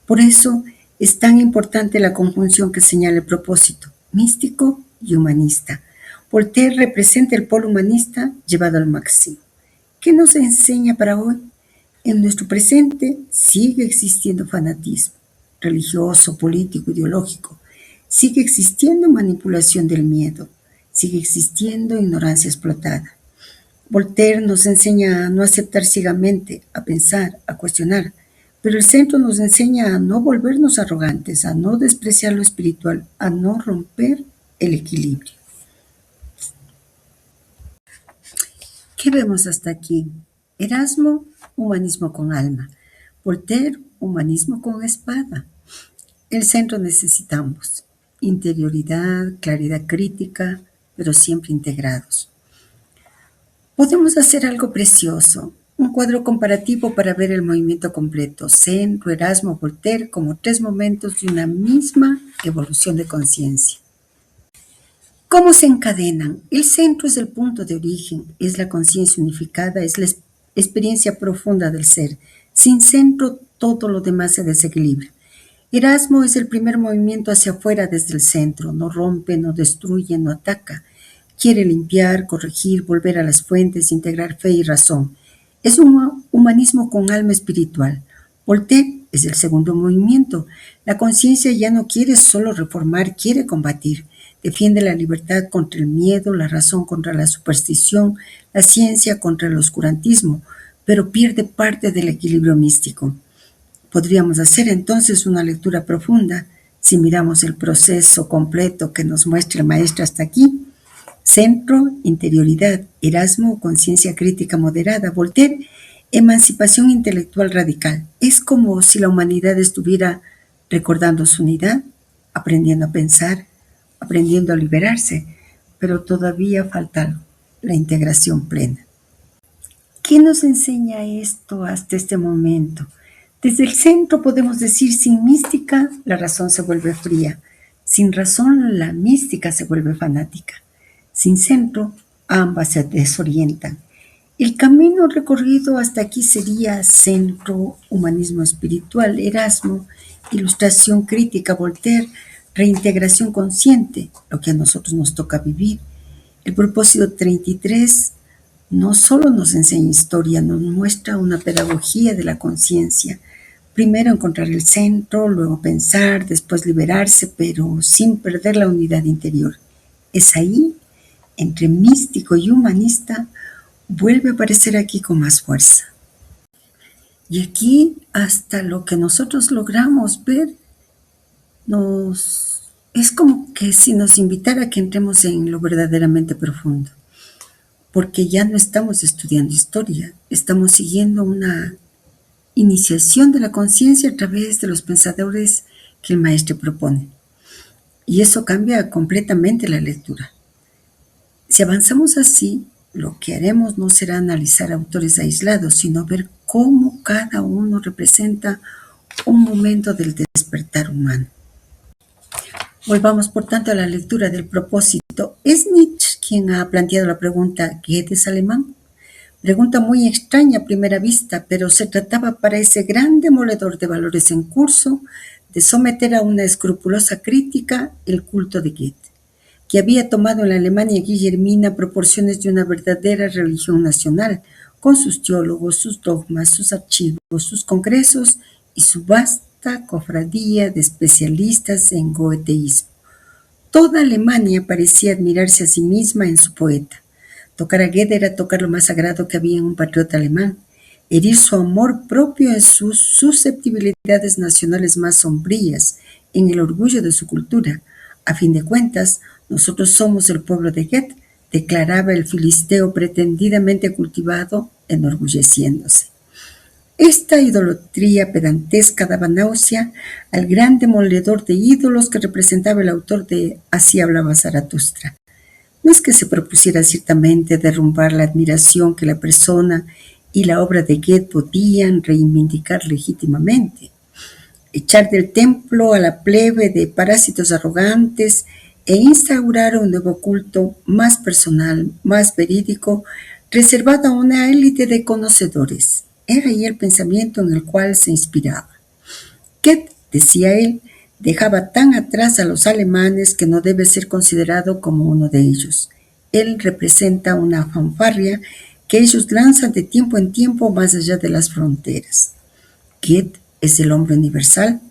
Por eso es tan importante la conjunción que señala el propósito, místico y humanista. Voltaire representa el polo humanista llevado al máximo. ¿Qué nos enseña para hoy? En nuestro presente sigue existiendo fanatismo religioso, político, ideológico. Sigue existiendo manipulación del miedo. Sigue existiendo ignorancia explotada. Voltaire nos enseña a no aceptar ciegamente, a pensar, a cuestionar, pero el centro nos enseña a no volvernos arrogantes, a no despreciar lo espiritual, a no romper el equilibrio. ¿Qué vemos hasta aquí? Erasmo, humanismo con alma. Voltaire, humanismo con espada. El centro necesitamos interioridad, claridad crítica, pero siempre integrados. Podemos hacer algo precioso, un cuadro comparativo para ver el movimiento completo, centro, Erasmo, Voltaire, como tres momentos de una misma evolución de conciencia. ¿Cómo se encadenan? El centro es el punto de origen, es la conciencia unificada, es la experiencia profunda del ser. Sin centro, todo lo demás se desequilibra. Erasmo es el primer movimiento hacia afuera desde el centro, no rompe, no destruye, no ataca. Quiere limpiar, corregir, volver a las fuentes, integrar fe y razón. Es un humanismo con alma espiritual. Voltaire es el segundo movimiento. La conciencia ya no quiere solo reformar, quiere combatir. Defiende la libertad contra el miedo, la razón contra la superstición, la ciencia contra el oscurantismo, pero pierde parte del equilibrio místico. Podríamos hacer entonces una lectura profunda si miramos el proceso completo que nos muestra el maestro hasta aquí. Centro, interioridad, Erasmo, conciencia crítica moderada, Voltaire, emancipación intelectual radical. Es como si la humanidad estuviera recordando su unidad, aprendiendo a pensar, aprendiendo a liberarse, pero todavía falta algo, la integración plena. ¿Qué nos enseña esto hasta este momento? Desde el centro podemos decir, sin mística, la razón se vuelve fría. Sin razón, la mística se vuelve fanática. Sin centro, ambas se desorientan. El camino recorrido hasta aquí sería centro, humanismo espiritual, Erasmo, ilustración crítica, Voltaire, reintegración consciente, lo que a nosotros nos toca vivir. El propósito 33 no solo nos enseña historia, nos muestra una pedagogía de la conciencia. Primero encontrar el centro, luego pensar, después liberarse, pero sin perder la unidad interior. Es ahí, entre místico y humanista, vuelve a aparecer aquí con más fuerza. Y aquí, hasta lo que nosotros logramos ver, es como que si nos invitara a que entremos en lo verdaderamente profundo. Porque ya no estamos estudiando historia, estamos siguiendo una iniciación de la conciencia a través de los pensadores que el maestro propone. Y eso cambia completamente la lectura. Si avanzamos así, lo que haremos no será analizar autores aislados, sino ver cómo cada uno representa un momento del despertar humano. Volvamos, por tanto, a la lectura del propósito. ¿Es Nietzsche quien ha planteado la pregunta ¿Goethe es alemán? Pregunta muy extraña a primera vista, pero se trataba para ese gran demoledor de valores en curso de someter a una escrupulosa crítica el culto de Goethe, que había tomado en la Alemania guillermina proporciones de una verdadera religión nacional, con sus teólogos, sus dogmas, sus archivos, sus congresos y su vasta cofradía de especialistas en goetheísmo. Toda Alemania parecía admirarse a sí misma en su poeta. Tocar a Goethe era tocar lo más sagrado que había en un patriota alemán, herir su amor propio en sus susceptibilidades nacionales más sombrías, en el orgullo de su cultura. A fin de cuentas, nosotros somos el pueblo de Goethe, declaraba el filisteo pretendidamente cultivado, enorgulleciéndose. Esta idolatría pedantesca daba náusea al gran demoledor de ídolos que representaba el autor de Así hablaba Zaratustra. No es que se propusiera ciertamente derrumbar la admiración que la persona y la obra de Goethe podían reivindicar legítimamente, echar del templo a la plebe de parásitos arrogantes e instaurar un nuevo culto más personal, más verídico, reservado a una élite de conocedores. Era ahí el pensamiento en el cual se inspiraba. Goethe, decía él, dejaba tan atrás a los alemanes que no debe ser considerado como uno de ellos. Él representa una fanfarria que ellos lanzan de tiempo en tiempo más allá de las fronteras. Goethe es el hombre universal,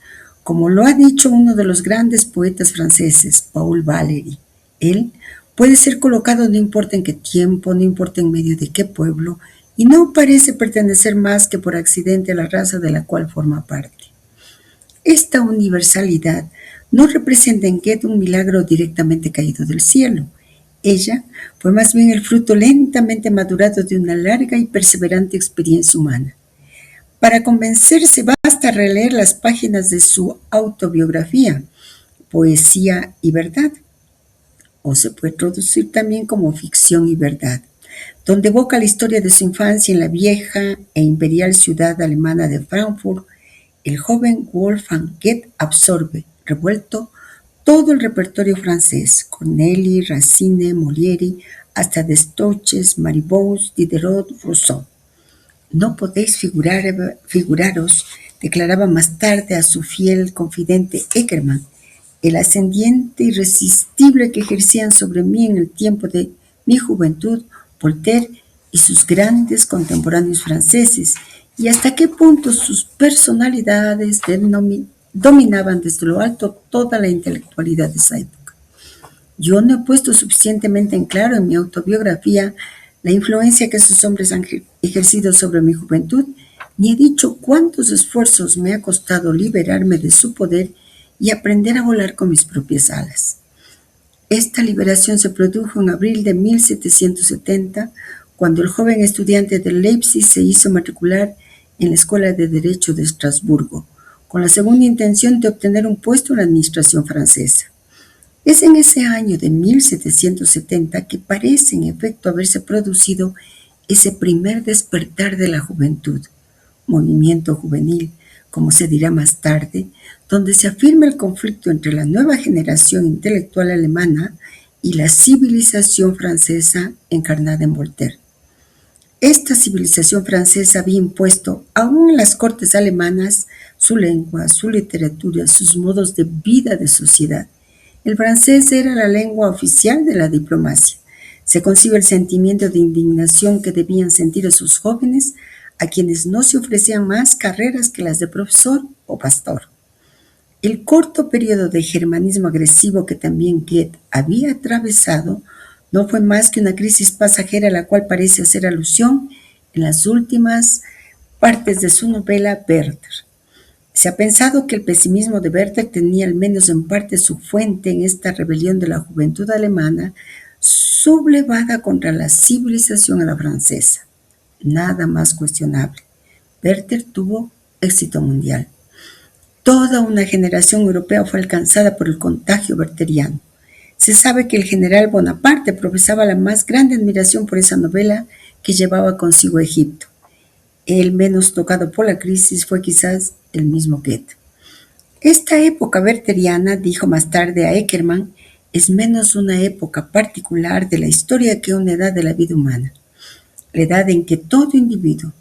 como lo ha dicho uno de los grandes poetas franceses, Paul Valéry. Él puede ser colocado no importa en qué tiempo, no importa en medio de qué pueblo, y no parece pertenecer más que por accidente a la raza de la cual forma parte. Esta universalidad no representa en Goethe un milagro directamente caído del cielo. Ella fue más bien el fruto lentamente madurado de una larga y perseverante experiencia humana. Para convencerse basta releer las páginas de su autobiografía, Poesía y Verdad, o se puede traducir también como Ficción y Verdad, donde evoca la historia de su infancia en la vieja e imperial ciudad alemana de Frankfurt. El joven Wolfgang Goethe absorbe, revuelto, todo el repertorio francés, Corneille, Racine, Molière, hasta Destorches, Marivaux, Diderot, Rousseau. No podéis figuraros, declaraba más tarde a su fiel confidente Eckermann, el ascendiente irresistible que ejercían sobre mí en el tiempo de mi juventud Voltaire y sus grandes contemporáneos franceses, y hasta qué punto sus personalidades dominaban desde lo alto toda la intelectualidad de esa época. Yo no he puesto suficientemente en claro en mi autobiografía la influencia que esos hombres han ejercido sobre mi juventud, ni he dicho cuántos esfuerzos me ha costado liberarme de su poder y aprender a volar con mis propias alas. Esta liberación se produjo en abril de 1770, cuando el joven estudiante de Leipzig se hizo matricular en la Escuela de Derecho de Estrasburgo, con la segunda intención de obtener un puesto en la administración francesa. Es en ese año de 1770 que parece en efecto haberse producido ese primer despertar de la juventud, movimiento juvenil, como se dirá más tarde, donde se afirma el conflicto entre la nueva generación intelectual alemana y la civilización francesa encarnada en Voltaire. Esta civilización francesa había impuesto aún en las cortes alemanas su lengua, su literatura, sus modos de vida de sociedad. El francés era la lengua oficial de la diplomacia. Se concibe el sentimiento de indignación que debían sentir esos jóvenes a quienes no se ofrecían más carreras que las de profesor o pastor. El corto periodo de germanismo agresivo que también Goethe había atravesado no fue más que una crisis pasajera a la cual parece hacer alusión en las últimas partes de su novela Werther. Se ha pensado que el pesimismo de Werther tenía al menos en parte su fuente en esta rebelión de la juventud alemana sublevada contra la civilización a la francesa. Nada más cuestionable. Werther tuvo éxito mundial. Toda una generación europea fue alcanzada por el contagio wertheriano. Se sabe que el general Bonaparte profesaba la más grande admiración por esa novela que llevaba consigo a Egipto. El menos tocado por la crisis fue quizás el mismo Goethe. Esta época wertheriana, dijo más tarde a Eckermann, es menos una época particular de la historia que una edad de la vida humana. La edad en que todo individuo,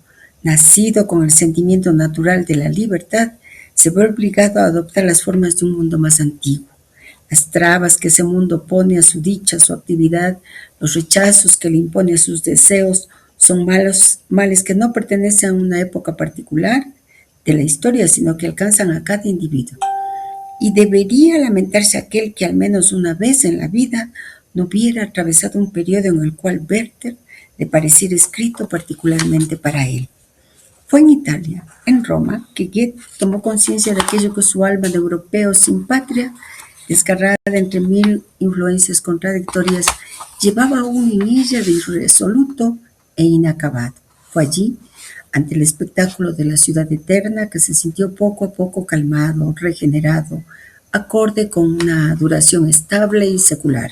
nacido con el sentimiento natural de la libertad, se ve obligado a adoptar las formas de un mundo más antiguo. Las trabas que ese mundo pone a su dicha, a su actividad, los rechazos que le impone a sus deseos, son males que no pertenecen a una época particular de la historia, sino que alcanzan a cada individuo. Y debería lamentarse aquel que al menos una vez en la vida no hubiera atravesado un periodo en el cual Werther le pareciera escrito particularmente para él. Fue en Italia, en Roma, que Goethe tomó conciencia de aquello que su alma de europeo sin patria, desgarrada entre mil influencias contradictorias, llevaba aún en ella de irresoluto e inacabado. Fue allí, ante el espectáculo de la ciudad eterna, que se sintió poco a poco calmado, regenerado, acorde con una duración estable y secular.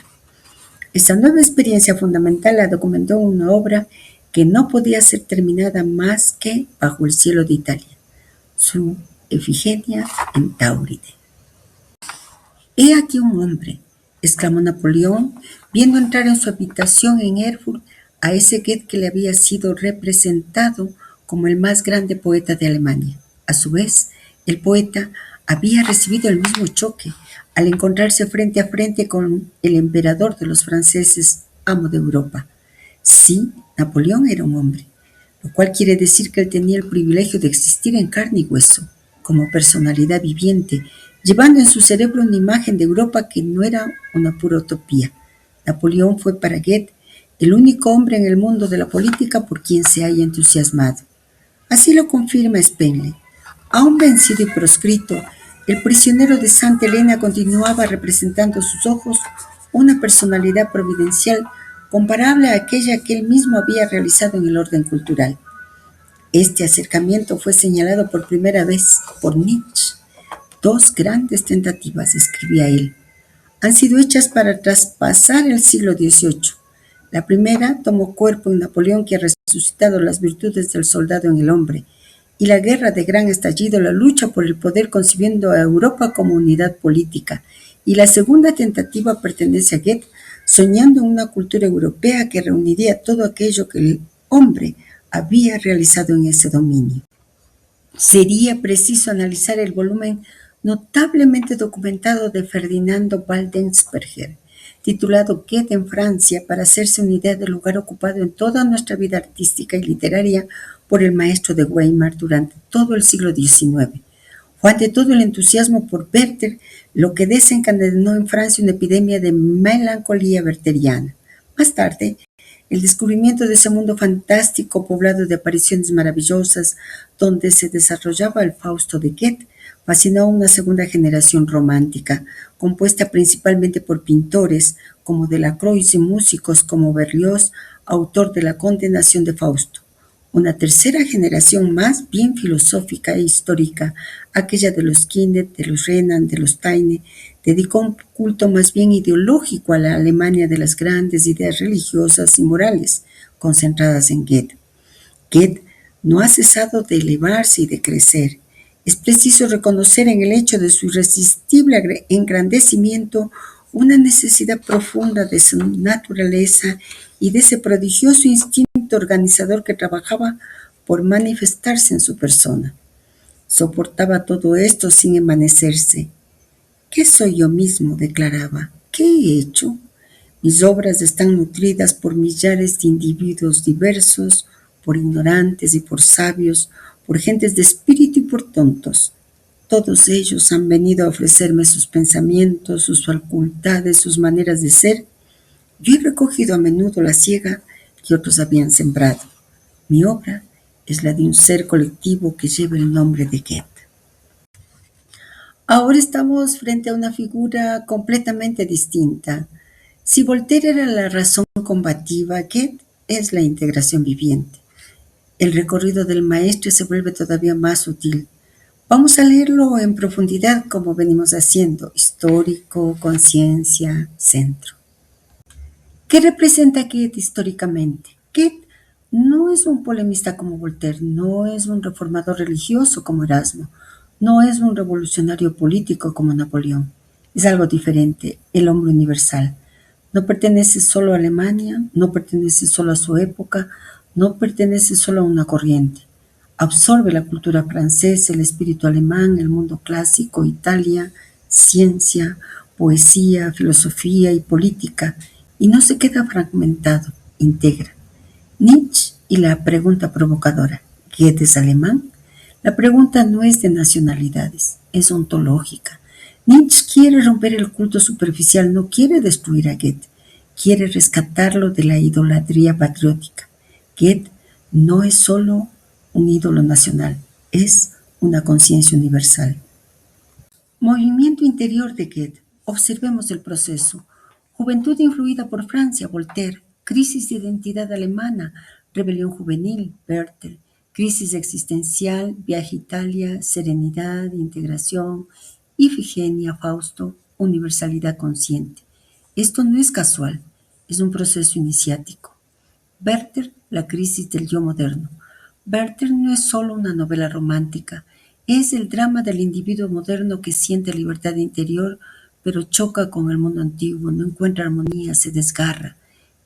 Esa nueva experiencia fundamental la documentó en una obra que no podía ser terminada más que bajo el cielo de Italia, su Efigenia en Táuride. «He aquí un hombre», exclamó Napoleón, viendo entrar en su habitación en Erfurt a ese Goethe que le había sido representado como el más grande poeta de Alemania. A su vez, el poeta había recibido el mismo choque al encontrarse frente a frente con el emperador de los franceses, amo de Europa. Sí, Napoleón era un hombre, lo cual quiere decir que él tenía el privilegio de existir en carne y hueso, como personalidad viviente, llevando en su cerebro una imagen de Europa que no era una pura utopía. Napoleón fue para Goethe el único hombre en el mundo de la política por quien se haya entusiasmado. Así lo confirma Spengley. Aún vencido y proscrito, el prisionero de Santa Elena continuaba representando a sus ojos una personalidad providencial comparable a aquella que él mismo había realizado en el orden cultural. Este acercamiento fue señalado por primera vez por Nietzsche. Dos grandes tentativas, escribía él, han sido hechas para traspasar el siglo XVIII. La primera tomó cuerpo en Napoleón, que ha resucitado las virtudes del soldado en el hombre, y la guerra de gran estallido, la lucha por el poder concibiendo a Europa como unidad política. Y la segunda tentativa pertenece a Goethe, soñando en una cultura europea que reuniría todo aquello que el hombre había realizado en ese dominio. Sería preciso analizar el volumen notablemente documentado de Ferdinando Waldensperger, titulado Goethe en Francia, para hacerse una idea del lugar ocupado en toda nuestra vida artística y literaria por el maestro de Weimar durante todo el siglo XIX. Fue ante todo el entusiasmo por Werther lo que desencadenó en Francia una epidemia de melancolía wertheriana. Más tarde, el descubrimiento de ese mundo fantástico poblado de apariciones maravillosas donde se desarrollaba el Fausto de Goethe fascinó a una segunda generación romántica, compuesta principalmente por pintores como Delacroix y músicos como Berlioz, autor de La condenación de Fausto. Una tercera generación más bien filosófica e histórica, aquella de los Kinder, de los Renan, de los Taine, dedicó un culto más bien ideológico a la Alemania de las grandes ideas religiosas y morales, concentradas en Goethe. Goethe no ha cesado de elevarse y de crecer. Es preciso reconocer en el hecho de su irresistible engrandecimiento una necesidad profunda de su naturaleza y de ese prodigioso instinto organizador que trabajaba por manifestarse en su persona. Soportaba todo esto sin envanecerse. «¿Qué soy yo mismo?», declaraba. «¿Qué he hecho? Mis obras están nutridas por millares de individuos diversos, por ignorantes y por sabios, por gentes de espíritu y por tontos. Todos ellos han venido a ofrecerme sus pensamientos, sus facultades, sus maneras de ser. Yo he recogido a menudo la siega que otros habían sembrado. Mi obra es la de un ser colectivo que lleva el nombre de Goethe». Ahora estamos frente a una figura completamente distinta. Si Voltaire era la razón combativa, Goethe es la integración viviente. El recorrido del maestro se vuelve todavía más sutil. Vamos a leerlo en profundidad como venimos haciendo: histórico, conciencia, centro. ¿Qué representa Goethe históricamente? Goethe no es un polemista como Voltaire, no es un reformador religioso como Erasmo, no es un revolucionario político como Napoleón. Es algo diferente, el hombre universal. No pertenece solo a Alemania, no pertenece solo a su época, no pertenece solo a una corriente. Absorbe la cultura francesa, el espíritu alemán, el mundo clásico, Italia, ciencia, poesía, filosofía y política, y no se queda fragmentado, integra. Nietzsche y la pregunta provocadora, ¿Goethe es alemán? La pregunta no es de nacionalidades, es ontológica. Nietzsche quiere romper el culto superficial, no quiere destruir a Goethe, quiere rescatarlo de la idolatría patriótica. Goethe no es solo un ídolo nacional, es una conciencia universal. Movimiento interior de Goethe. Observemos el proceso. Juventud influida por Francia, Voltaire. Crisis de identidad alemana, rebelión juvenil, Werther. Crisis existencial, viaje a Italia, serenidad, integración, Ifigenia, Fausto, universalidad consciente. Esto no es casual, es un proceso iniciático. Werther, la crisis del yo moderno. Werther no es solo una novela romántica, es el drama del individuo moderno que siente libertad interior, pero choca con el mundo antiguo, no encuentra armonía, se desgarra.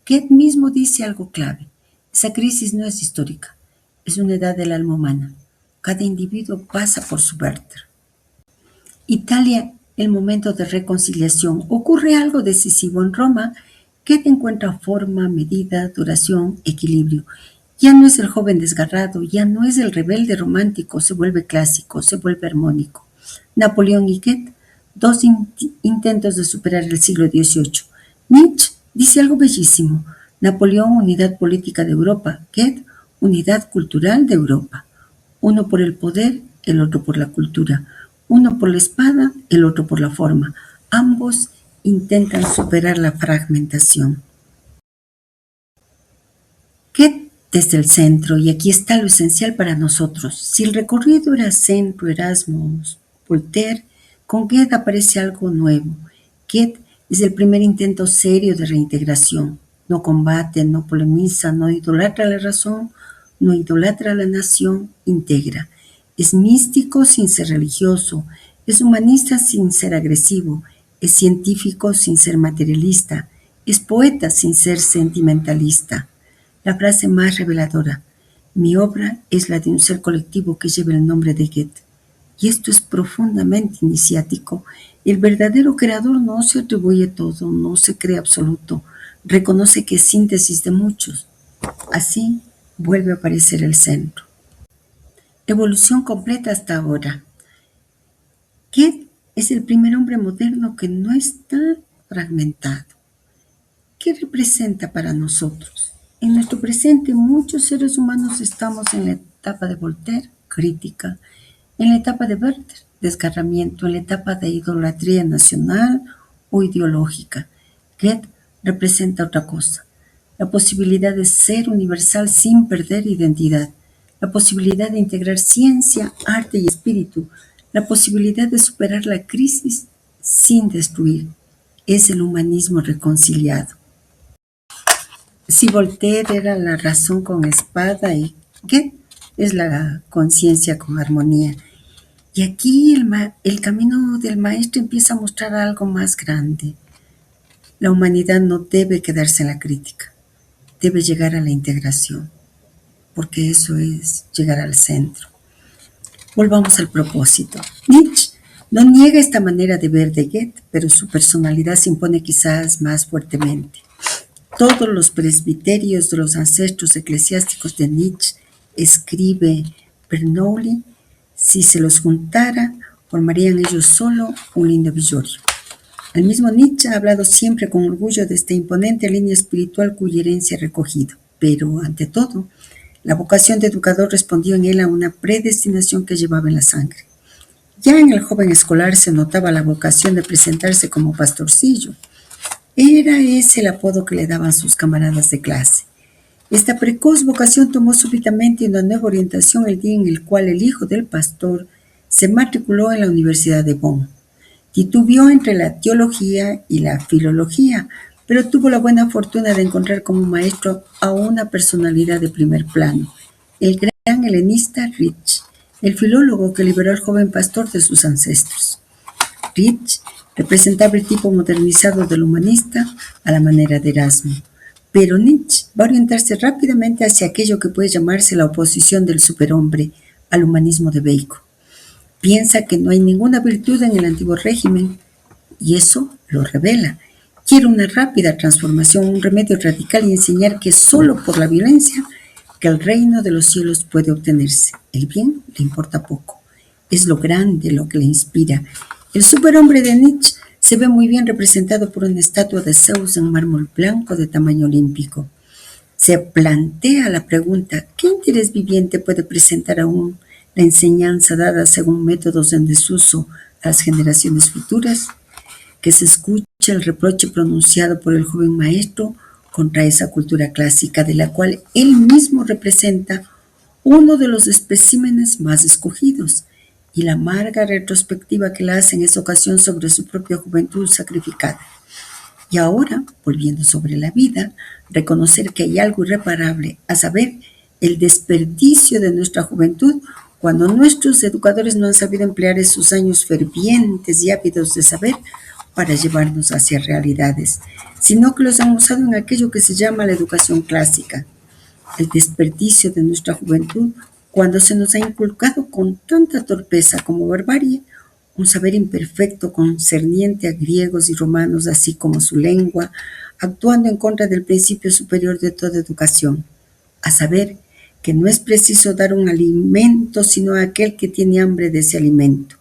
Goethe mismo dice algo clave. Esa crisis no es histórica, es una edad del alma humana. Cada individuo pasa por su Werther. Italia, el momento de reconciliación. Ocurre algo decisivo en Roma. Goethe encuentra forma, medida, duración, equilibrio. Ya no es el joven desgarrado, ya no es el rebelde romántico, se vuelve clásico, se vuelve armónico. Napoleón y Goethe, dos intentos de superar el siglo XVIII. Nietzsche dice algo bellísimo. Napoleón, unidad política de Europa. Goethe, unidad cultural de Europa. Uno por el poder, el otro por la cultura. Uno por la espada, el otro por la forma. Ambos intentan superar la fragmentación. Goethe desde el centro, y aquí está lo esencial para nosotros. Si el recorrido era centro, Erasmus, Voltaire, con Goethe aparece algo nuevo. Goethe es el primer intento serio de reintegración. No combate, no polemiza, no idolatra la razón, no idolatra la nación, integra. Es místico sin ser religioso, es humanista sin ser agresivo, es científico sin ser materialista, es poeta sin ser sentimentalista. La frase más reveladora, mi obra es la de un ser colectivo que lleva el nombre de Goethe. Y esto es profundamente iniciático. El verdadero creador no se atribuye todo, no se cree absoluto, reconoce que es síntesis de muchos. Así vuelve a aparecer el centro. Evolución completa hasta ahora. Goethe es el primer hombre moderno que no está fragmentado. ¿Qué representa para nosotros? En nuestro presente, muchos seres humanos estamos en la etapa de Voltaire, crítica, en la etapa de Werther, desgarramiento, en la etapa de idolatría nacional o ideológica. Goethe representa otra cosa, la posibilidad de ser universal sin perder identidad, la posibilidad de integrar ciencia, arte y espíritu, la posibilidad de superar la crisis sin destruir. Es el humanismo reconciliado. Si Voltaire era la razón con espada y Goethe es la conciencia con armonía. Y aquí el camino del maestro empieza a mostrar algo más grande. La humanidad no debe quedarse en la crítica, debe llegar a la integración, porque eso es llegar al centro. Volvamos al propósito. Nietzsche no niega esta manera de ver de Goethe, pero su personalidad se impone quizás más fuertemente. Todos los presbiterios de los ancestros eclesiásticos de Nietzsche, escribe Bernoulli, si se los juntara, formarían ellos solo un lindo villorio. El mismo Nietzsche ha hablado siempre con orgullo de esta imponente línea espiritual cuya herencia ha recogido, pero, ante todo, la vocación de educador respondió en él a una predestinación que llevaba en la sangre. Ya en el joven escolar se notaba la vocación de presentarse como pastorcillo. Era ese el apodo que le daban sus camaradas de clase. Esta precoz vocación tomó súbitamente una nueva orientación el día en el cual el hijo del pastor se matriculó en la Universidad de Bonn. Titubeó entre la teología y la filología, pero tuvo la buena fortuna de encontrar como maestro a una personalidad de primer plano, el gran helenista Ritsch, el filólogo que liberó al joven pastor de sus ancestros. Ritsch representaba el tipo modernizado del humanista a la manera de Erasmo. Pero Nietzsche va a orientarse rápidamente hacia aquello que puede llamarse la oposición del superhombre al humanismo de Bacon. Piensa que no hay ninguna virtud en el antiguo régimen y eso lo revela. Quiere una rápida transformación, un remedio radical y enseñar que solo por la violencia que el reino de los cielos puede obtenerse. El bien le importa poco. Es lo grande lo que le inspira. El superhombre de Nietzsche se ve muy bien representado por una estatua de Zeus en mármol blanco de tamaño olímpico. Se plantea la pregunta, ¿qué interés viviente puede presentar aún la enseñanza dada según métodos en desuso a las generaciones futuras? Que se escuche el reproche pronunciado por el joven maestro contra esa cultura clásica de la cual él mismo representa uno de los especímenes más escogidos, y la amarga retrospectiva que la hace en esa ocasión sobre su propia juventud sacrificada. Y ahora, volviendo sobre la vida, reconocer que hay algo irreparable, a saber, el desperdicio de nuestra juventud cuando nuestros educadores no han sabido emplear esos años fervientes y ávidos de saber para llevarnos hacia realidades, sino que los han usado en aquello que se llama la educación clásica. El desperdicio de nuestra juventud cuando se nos ha inculcado con tanta torpeza como barbarie un saber imperfecto concerniente a griegos y romanos, así como su lengua, actuando en contra del principio superior de toda educación, a saber que no es preciso dar un alimento sino a aquel que tiene hambre de ese alimento.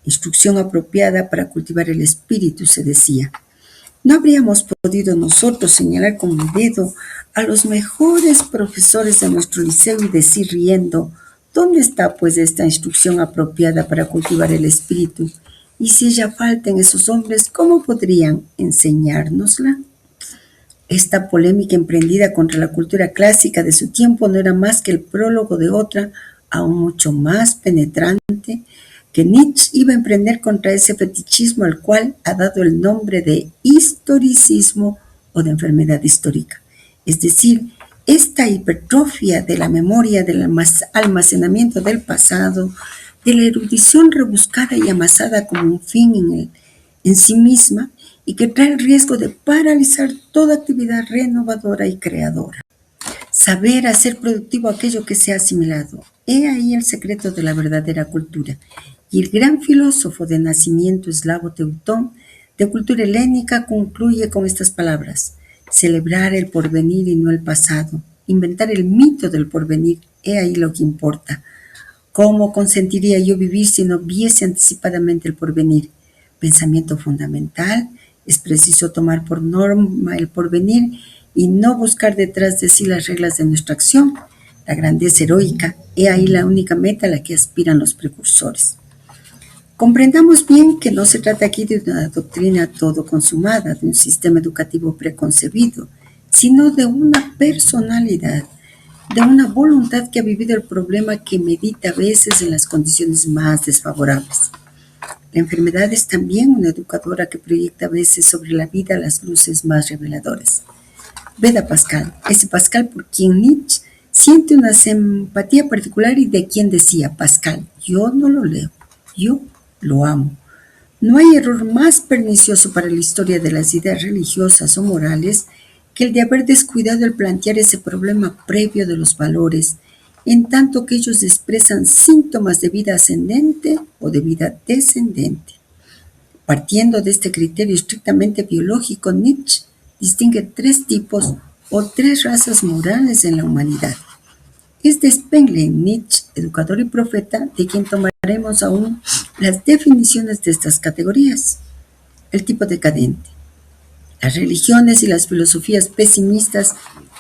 Instrucción apropiada para cultivar el espíritu, se decía. ¿No habríamos podido nosotros señalar con el dedo a los mejores profesores de nuestro liceo y decir riendo, ¿dónde está pues esta instrucción apropiada para cultivar el espíritu? Y si ella falta en esos hombres, ¿cómo podrían enseñárnosla? Esta polémica emprendida contra la cultura clásica de su tiempo no era más que el prólogo de otra, aún mucho más penetrante, que Nietzsche iba a emprender contra ese fetichismo al cual ha dado el nombre de historicismo o de enfermedad histórica. Es decir, esta hipertrofia de la memoria, del almacenamiento del pasado, de la erudición rebuscada y amasada como un fin en sí misma y que trae el riesgo de paralizar toda actividad renovadora y creadora. Saber hacer productivo aquello que se ha asimilado. He ahí el secreto de la verdadera cultura. Y el gran filósofo de nacimiento eslavo Teutón, de cultura helénica, concluye con estas palabras: celebrar el porvenir y no el pasado, inventar el mito del porvenir, he ahí lo que importa. ¿Cómo consentiría yo vivir si no viese anticipadamente el porvenir? Pensamiento fundamental, es preciso tomar por norma el porvenir y no buscar detrás de sí las reglas de nuestra acción. La grandeza heroica, he ahí la única meta a la que aspiran los precursores. Comprendamos bien que no se trata aquí de una doctrina todo consumada, de un sistema educativo preconcebido, sino de una personalidad, de una voluntad que ha vivido el problema, que medita a veces en las condiciones más desfavorables. La enfermedad es también una educadora que proyecta a veces sobre la vida las luces más reveladoras. Ved a Pascal, ese Pascal por quien Nietzsche siente una simpatía particular y de quien decía: Pascal, yo no lo leo, yo lo amo. No hay error más pernicioso para la historia de las ideas religiosas o morales que el de haber descuidado el plantear ese problema previo de los valores, en tanto que ellos expresan síntomas de vida ascendente o de vida descendente. Partiendo de este criterio estrictamente biológico, Nietzsche distingue tres tipos o tres razas morales en la humanidad. Es de Spengler, Nietzsche, educador y profeta, de quien tomaremos aún las definiciones de estas categorías. El tipo decadente. Las religiones y las filosofías pesimistas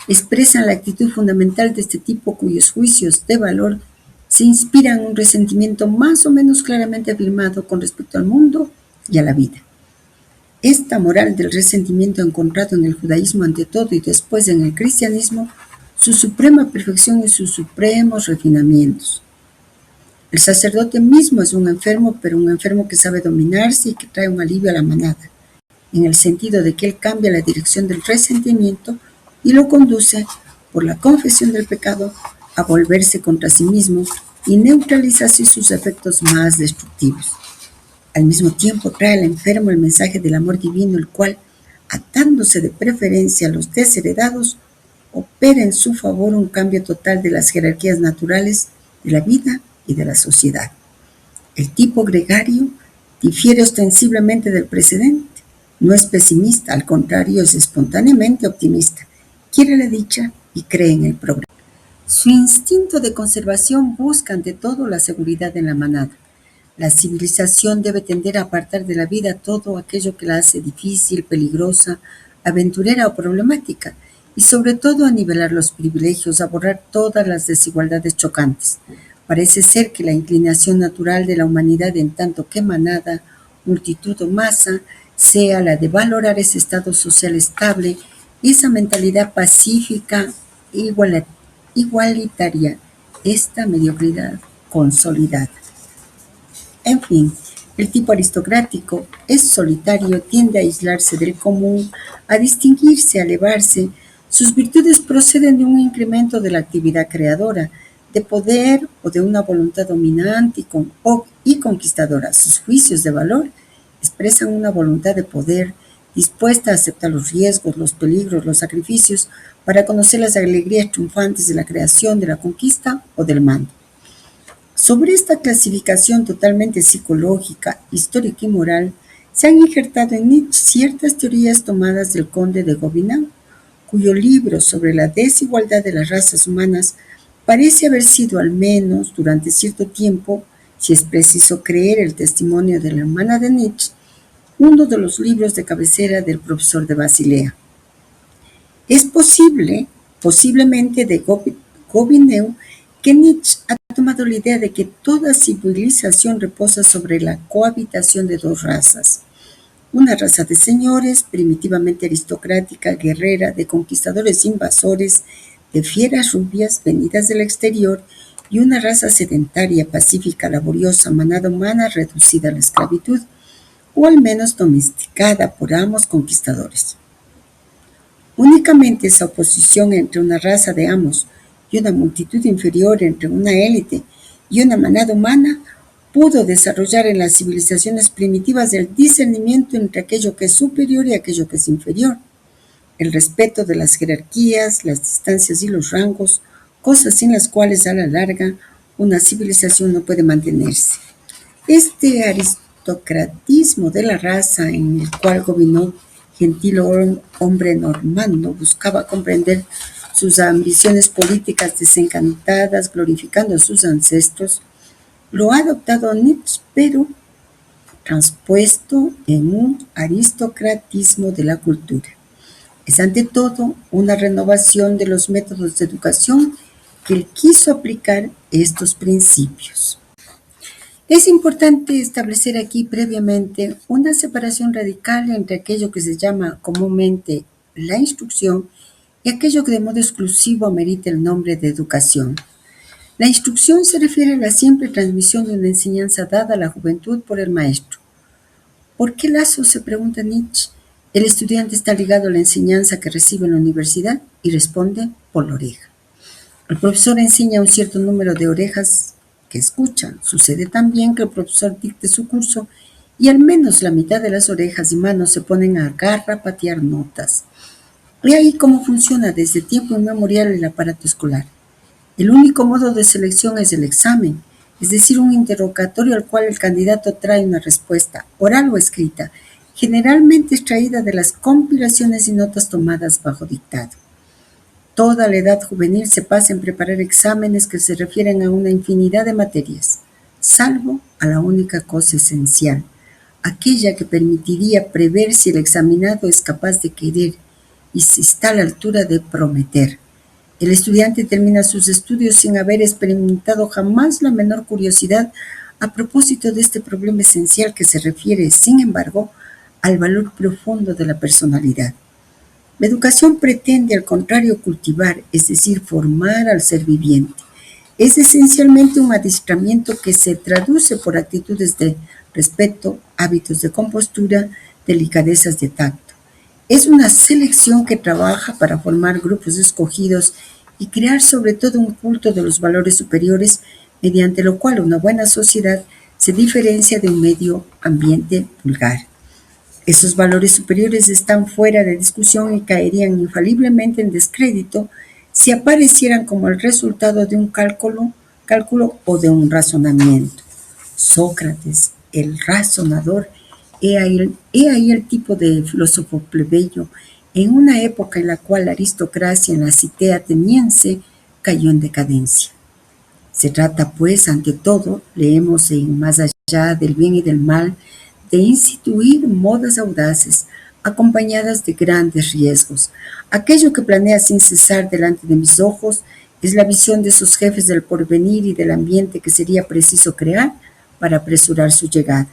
expresan la actitud fundamental de este tipo, cuyos juicios de valor se inspiran en un resentimiento más o menos claramente afirmado con respecto al mundo y a la vida. Esta moral del resentimiento encontrado en el judaísmo ante todo y después en el cristianismo su suprema perfección y sus supremos refinamientos. El sacerdote mismo es un enfermo, pero un enfermo que sabe dominarse y que trae un alivio a la manada, en el sentido de que él cambia la dirección del resentimiento y lo conduce, por la confesión del pecado, a volverse contra sí mismo y neutraliza así sus efectos más destructivos. Al mismo tiempo trae al enfermo el mensaje del amor divino, el cual, atándose de preferencia a los desheredados, opera en su favor un cambio total de las jerarquías naturales de la vida y de la sociedad. El tipo gregario difiere ostensiblemente del precedente. No es pesimista, al contrario, es espontáneamente optimista. Quiere la dicha y cree en el progreso. Su instinto de conservación busca ante todo la seguridad en la manada. La civilización debe tender a apartar de la vida todo aquello que la hace difícil, peligrosa, aventurera o problemática, y sobre todo a nivelar los privilegios, a borrar todas las desigualdades chocantes. Parece ser que la inclinación natural de la humanidad en tanto que manada, multitud o masa, sea la de valorar ese estado social estable, esa mentalidad pacífica, igualitaria, esta mediocridad consolidada. En fin, el tipo aristocrático es solitario, tiende a aislarse del común, a distinguirse, a elevarse. Sus virtudes proceden de un incremento de la actividad creadora, de poder o de una voluntad dominante y conquistadora. Sus juicios de valor expresan una voluntad de poder dispuesta a aceptar los riesgos, los peligros, los sacrificios para conocer las alegrías triunfantes de la creación, de la conquista o del mando. Sobre esta clasificación totalmente psicológica, histórica y moral, se han injertado en Nietzsche ciertas teorías tomadas del conde de Gobineau, cuyo libro sobre la desigualdad de las razas humanas parece haber sido, al menos durante cierto tiempo, si es preciso creer el testimonio de la hermana de Nietzsche, uno de los libros de cabecera del profesor de Basilea. Es posiblemente de Gobineau, que Nietzsche ha tomado la idea de que toda civilización reposa sobre la cohabitación de dos razas. Una raza de señores, primitivamente aristocrática, guerrera, de conquistadores invasores, de fieras rubias venidas del exterior, y una raza sedentaria, pacífica, laboriosa, manada humana reducida a la esclavitud, o al menos domesticada por amos conquistadores. Únicamente esa oposición entre una raza de amos y una multitud inferior, entre una élite y una manada humana, pudo desarrollar en las civilizaciones primitivas el discernimiento entre aquello que es superior y aquello que es inferior, el respeto de las jerarquías, las distancias y los rangos, cosas sin las cuales a la larga una civilización no puede mantenerse. Este aristocratismo de la raza en el cual Gobineau, gentil hombre normando, buscaba comprender sus ambiciones políticas desencantadas, glorificando a sus ancestros, lo ha adoptado Nietzsche, pero transpuesto en un aristocratismo de la cultura. Es ante todo una renovación de los métodos de educación que él quiso aplicar estos principios. Es importante establecer aquí previamente una separación radical entre aquello que se llama comúnmente la instrucción y aquello que de modo exclusivo amerita el nombre de educación. La instrucción se refiere a la simple transmisión de una enseñanza dada a la juventud por el maestro. ¿Por qué lazo?, se pregunta Nietzsche. El estudiante está ligado a la enseñanza que recibe en la universidad y responde por la oreja. El profesor enseña un cierto número de orejas que escuchan. Sucede también que el profesor dicte su curso y al menos la mitad de las orejas y manos se ponen a garrapatear notas. Y ahí cómo funciona desde tiempo inmemorial el aparato escolar. El único modo de selección es el examen, es decir, un interrogatorio al cual el candidato trae una respuesta, oral o escrita, generalmente extraída de las compilaciones y notas tomadas bajo dictado. Toda la edad juvenil se pasa en preparar exámenes que se refieren a una infinidad de materias, salvo a la única cosa esencial, aquella que permitiría prever si el examinado es capaz de querer y si está a la altura de prometer. El estudiante termina sus estudios sin haber experimentado jamás la menor curiosidad a propósito de este problema esencial que se refiere, sin embargo, al valor profundo de la personalidad. La educación pretende, al contrario, cultivar, es decir, formar al ser viviente. Es esencialmente un adiestramiento que se traduce por actitudes de respeto, hábitos de compostura, delicadezas de tacto. Es una selección que trabaja para formar grupos escogidos y crear sobre todo un culto de los valores superiores, mediante lo cual una buena sociedad se diferencia de un medio ambiente vulgar. Esos valores superiores están fuera de discusión y caerían infaliblemente en descrédito si aparecieran como el resultado de un cálculo o de un razonamiento. Sócrates, el razonador, he ahí el tipo de filósofo plebeyo en una época en la cual la aristocracia en la cité ateniense cayó en decadencia. Se trata, pues, ante todo, leemos en Más allá del bien y del mal, de instituir modas audaces, acompañadas de grandes riesgos. Aquello que planea sin cesar delante de mis ojos es la visión de esos jefes del porvenir y del ambiente que sería preciso crear para apresurar su llegada,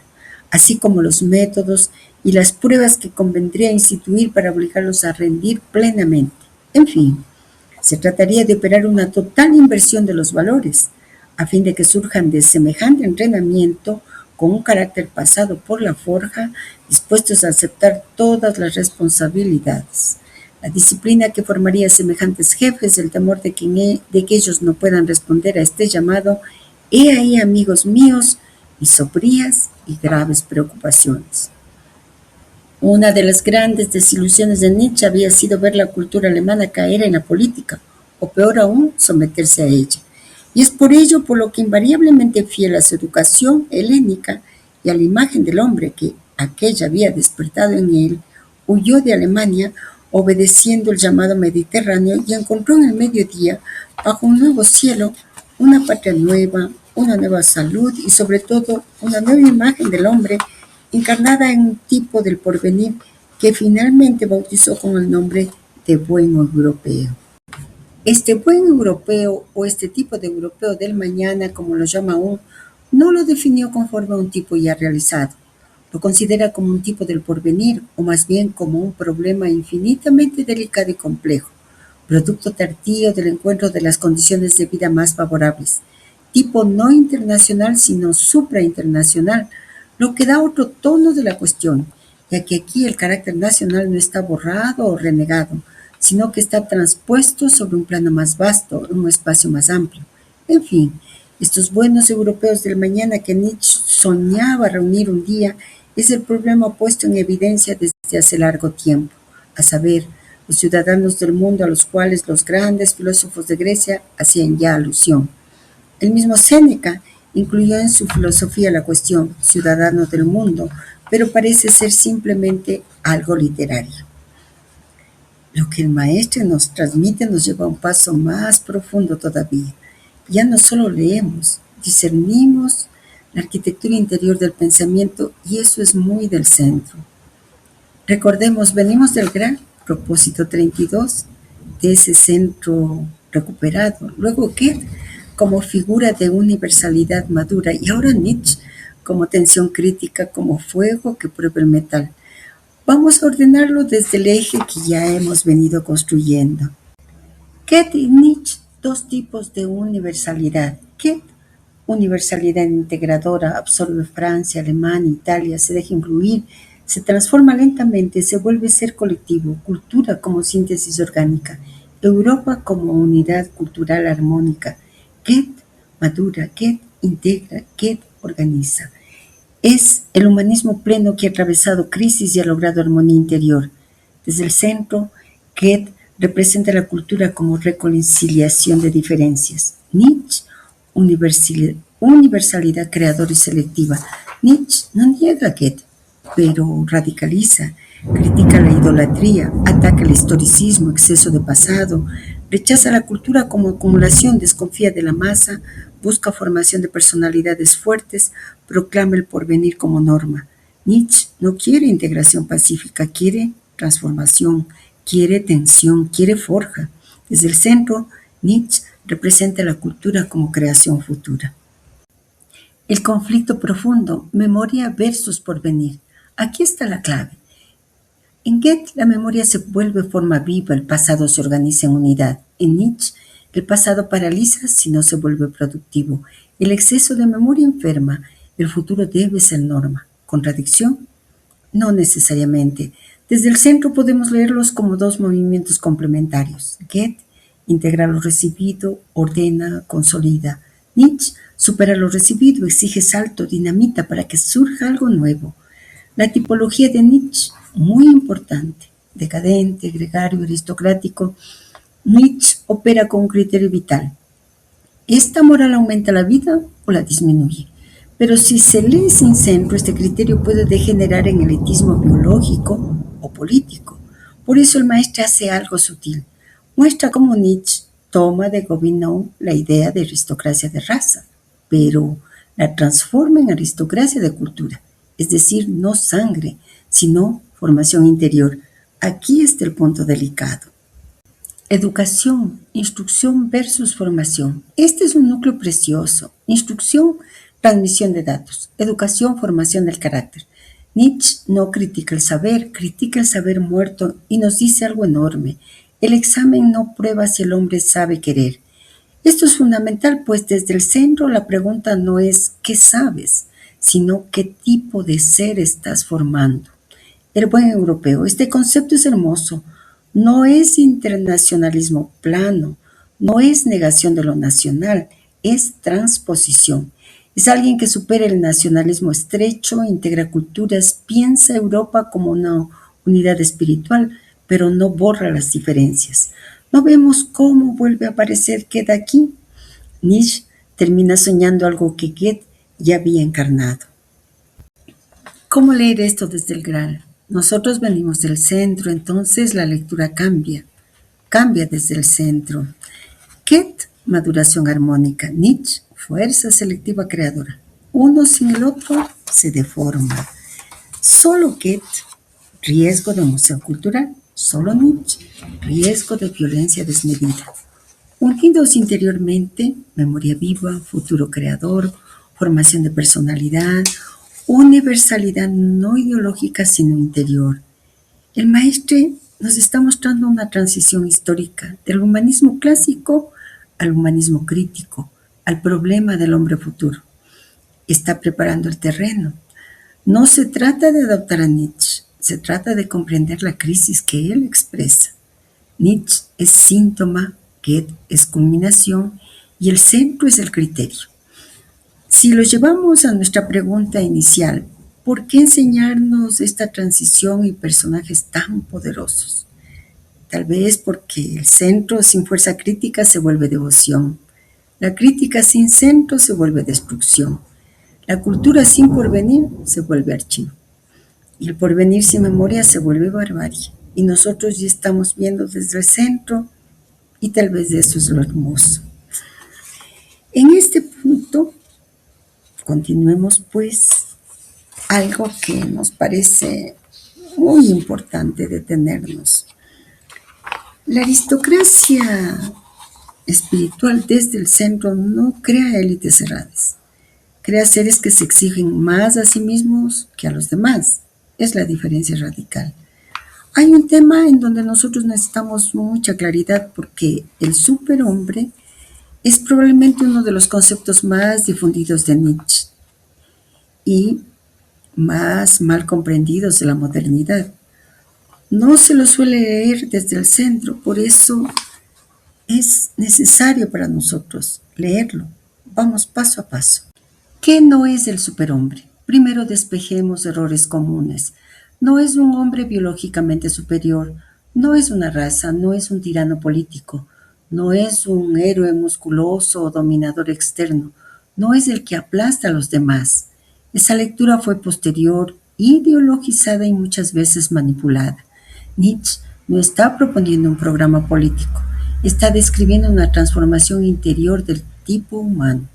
así como los métodos y las pruebas que convendría instituir para obligarlos a rendir plenamente. En fin, se trataría de operar una total inversión de los valores, a fin de que surjan de semejante entrenamiento con un carácter pasado por la forja, dispuestos a aceptar todas las responsabilidades. La disciplina que formaría semejantes jefes, el temor de que ellos no puedan responder a este llamado, he ahí, amigos míos, mis sombrías y graves preocupaciones. Una de las grandes desilusiones de Nietzsche había sido ver la cultura alemana caer en la política, o peor aún, someterse a ella. Y es por ello por lo que invariablemente fiel a su educación helénica y a la imagen del hombre que aquella había despertado en él, huyó de Alemania obedeciendo el llamado mediterráneo y encontró en el mediodía, bajo un nuevo cielo, una patria nueva, una nueva salud y sobre todo una nueva imagen del hombre encarnada en un tipo del porvenir que finalmente bautizó con el nombre de buen europeo. Este buen europeo o este tipo de europeo del mañana, como lo llama aún, no lo definió conforme a un tipo ya realizado. Lo considera como un tipo del porvenir o más bien como un problema infinitamente delicado y complejo, producto tardío del encuentro de las condiciones de vida más favorables, tipo no internacional sino suprainternacional, lo que da otro tono de la cuestión, ya que aquí el carácter nacional no está borrado o renegado, sino que está transpuesto sobre un plano más vasto, un espacio más amplio. En fin, estos buenos europeos del mañana que Nietzsche soñaba reunir un día es el problema puesto en evidencia desde hace largo tiempo, a saber, los ciudadanos del mundo a los cuales los grandes filósofos de Grecia hacían ya alusión. El mismo Séneca incluyó en su filosofía la cuestión ciudadano del mundo, pero parece ser simplemente algo literario. Lo que el maestro nos transmite nos lleva a un paso más profundo todavía. Ya no solo leemos, discernimos la arquitectura interior del pensamiento y eso es muy del centro. Recordemos, venimos del gran propósito 32, de ese centro recuperado. Luego Goethe como figura de universalidad madura y ahora Nietzsche como tensión crítica, como fuego que prueba el metal. Vamos a ordenarlo desde el eje que ya hemos venido construyendo. Goethe y Nietzsche, dos tipos de universalidad. Goethe, universalidad integradora, absorbe Francia, Alemania, Italia, se deja incluir, se transforma lentamente, se vuelve ser colectivo, cultura como síntesis orgánica, Europa como unidad cultural armónica. Goethe madura, Goethe integra, Goethe organiza. Es el humanismo pleno que ha atravesado crisis y ha logrado armonía interior. Desde el centro, Goethe representa la cultura como reconciliación de diferencias. Nietzsche, universalidad creadora y selectiva. Nietzsche no niega a Goethe, pero radicaliza, critica la idolatría, ataca el historicismo, exceso de pasado, rechaza la cultura como acumulación, desconfía de la masa, busca formación de personalidades fuertes, proclama el porvenir como norma. Nietzsche no quiere integración pacífica, quiere transformación, quiere tensión, quiere forja. Desde el centro, Nietzsche representa la cultura como creación futura. El conflicto profundo, memoria versus porvenir. Aquí está la clave. En Goethe la memoria se vuelve forma viva, el pasado se organiza en unidad. En Nietzsche el pasado paraliza si no se vuelve productivo. El exceso de memoria enferma, el futuro debe ser norma. ¿Contradicción? No necesariamente. Desde el centro podemos leerlos como dos movimientos complementarios. Goethe integra lo recibido, ordena, consolida. Nietzsche supera lo recibido, exige salto, dinamita para que surja algo nuevo. La tipología de Nietzsche, muy importante, decadente, gregario, aristocrático. Nietzsche opera con un criterio vital. ¿Esta moral aumenta la vida o la disminuye? Pero si se lee sin centro, este criterio puede degenerar en elitismo biológico o político. Por eso el maestro hace algo sutil. Muestra cómo Nietzsche toma de Gobineau la idea de aristocracia de raza, pero la transforma en aristocracia de cultura, es decir, no sangre, sino formación interior. Aquí está el punto delicado. Educación, instrucción versus formación. Este es un núcleo precioso. Instrucción, transmisión de datos. Educación, formación del carácter. Nietzsche no critica el saber muerto y nos dice algo enorme. El examen no prueba si el hombre sabe querer. Esto es fundamental, pues desde el centro la pregunta no es ¿qué sabes?, sino ¿qué tipo de ser estás formando? El buen europeo. Este concepto es hermoso. No es internacionalismo plano, no es negación de lo nacional, es transposición. Es alguien que supera el nacionalismo estrecho, integra culturas, piensa Europa como una unidad espiritual, pero no borra las diferencias. No vemos cómo vuelve a aparecer Goethe aquí. Nietzsche termina soñando algo que Goethe ya había encarnado. ¿Cómo leer esto desde el Graal? Nosotros venimos del centro, entonces la lectura cambia desde el centro. Goethe, maduración armónica. Nietzsche, fuerza selectiva creadora. Uno sin el otro se deforma. Solo Goethe, riesgo de museo cultural. Solo Nietzsche, riesgo de violencia desmedida. Unidos interiormente, memoria viva, futuro creador, formación de personalidad, universalidad no ideológica sino interior. El maestre nos está mostrando una transición histórica del humanismo clásico al humanismo crítico, al problema del hombre futuro. Está preparando el terreno. No se trata de adoptar a Nietzsche, se trata de comprender la crisis que él expresa. Nietzsche es síntoma, Goethe es culminación y el centro es el criterio. Si lo llevamos a nuestra pregunta inicial, ¿por qué enseñarnos esta transición y personajes tan poderosos? Tal vez porque el centro sin fuerza crítica se vuelve devoción. La crítica sin centro se vuelve destrucción. La cultura sin porvenir se vuelve archivo. Y el porvenir sin memoria se vuelve barbarie. Y nosotros ya estamos viendo desde el centro y tal vez eso es lo hermoso. En este punto, continuemos pues algo que nos parece muy importante detenernos. La aristocracia espiritual desde el centro no crea élites cerradas, crea seres que se exigen más a sí mismos que a los demás. Es la diferencia radical. Hay un tema en donde nosotros necesitamos mucha claridad porque el superhombre es probablemente uno de los conceptos más difundidos de Nietzsche y más mal comprendidos de la modernidad. No se lo suele leer desde el centro, por eso es necesario para nosotros leerlo. Vamos paso a paso. ¿Qué no es el superhombre? Primero despejemos errores comunes. No es un hombre biológicamente superior, no es una raza, no es un tirano político, no es un héroe musculoso o dominador externo, no es el que aplasta a los demás. Esa lectura fue posterior, ideologizada y muchas veces manipulada. Nietzsche no está proponiendo un programa político, está describiendo una transformación interior del tipo humano.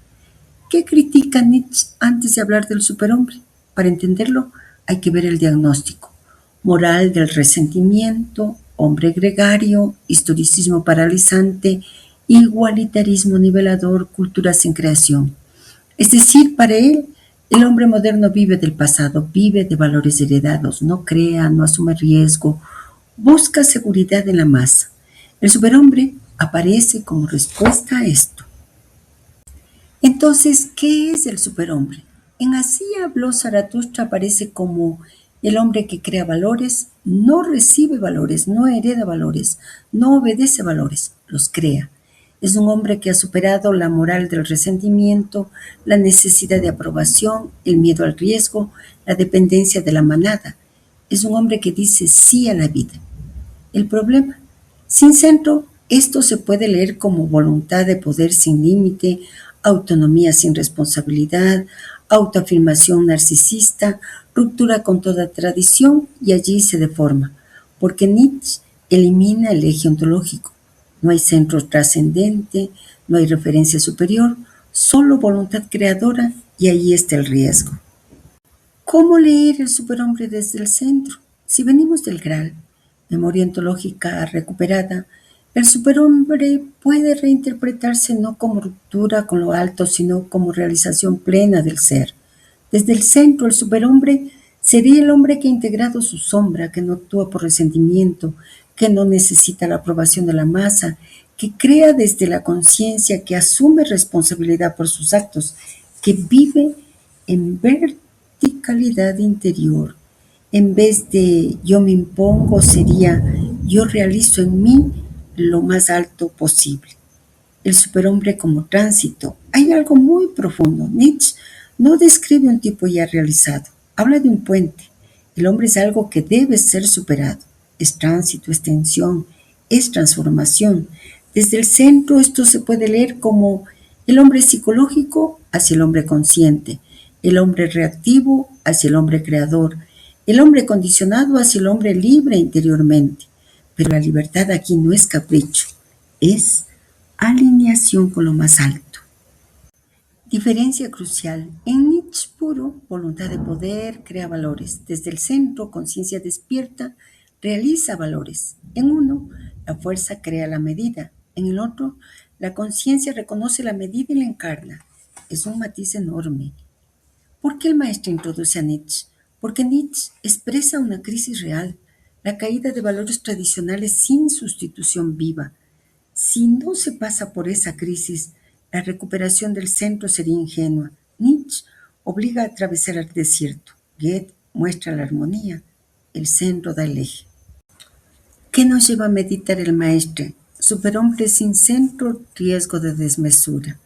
¿Qué critica Nietzsche antes de hablar del superhombre? Para entenderlo, hay que ver el diagnóstico. Moral del resentimiento, hombre gregario, historicismo paralizante, igualitarismo nivelador, cultura sin creación. Es decir, para él, el hombre moderno vive del pasado, vive de valores heredados, no crea, no asume riesgo, busca seguridad en la masa. El superhombre aparece como respuesta a esto. Entonces, ¿qué es el superhombre? En Así habló Zaratustra aparece como el hombre que crea valores, no recibe valores, no hereda valores, no obedece valores, los crea. Es un hombre que ha superado la moral del resentimiento, la necesidad de aprobación, el miedo al riesgo, la dependencia de la manada. Es un hombre que dice sí a la vida. El problema, sin centro, esto se puede leer como voluntad de poder sin límite, autonomía sin responsabilidad, autoafirmación narcisista, ruptura con toda tradición y allí se deforma, porque Nietzsche elimina el eje ontológico. No hay centro trascendente, no hay referencia superior, solo voluntad creadora y ahí está el riesgo. ¿Cómo leer el superhombre desde el centro? Si venimos del Graal, memoria ontológica recuperada, el superhombre puede reinterpretarse no como ruptura con lo alto, sino como realización plena del ser. Desde el centro, el superhombre sería el hombre que ha integrado su sombra, que no actúa por resentimiento, que no necesita la aprobación de la masa, que crea desde la conciencia, que asume responsabilidad por sus actos, que vive en verticalidad interior. En vez de yo me impongo, sería yo realizo en mí lo más alto posible. El superhombre como tránsito. Hay algo muy profundo. Nietzsche no describe un tipo ya realizado, habla de un puente. El hombre es algo que debe ser superado. Es tránsito, es tensión, es transformación. Desde el centro esto se puede leer como el hombre psicológico hacia el hombre consciente, el hombre reactivo hacia el hombre creador, el hombre condicionado hacia el hombre libre interiormente. Pero la libertad aquí no es capricho, es alineación con lo más alto. Diferencia crucial. En Nietzsche puro, voluntad de poder crea valores. Desde el centro, conciencia despierta, realiza valores. En uno, la fuerza crea la medida. En el otro, la conciencia reconoce la medida y la encarna. Es un matiz enorme. ¿Por qué el maestro introduce a Nietzsche? Porque Nietzsche expresa una crisis real, la caída de valores tradicionales sin sustitución viva. Si no se pasa por esa crisis, la recuperación del centro sería ingenua. Nietzsche obliga a atravesar el desierto. Goethe muestra la armonía. El centro da el eje. ¿Qué nos lleva a meditar el maestro? Superhombre sin centro, riesgo de desmesura.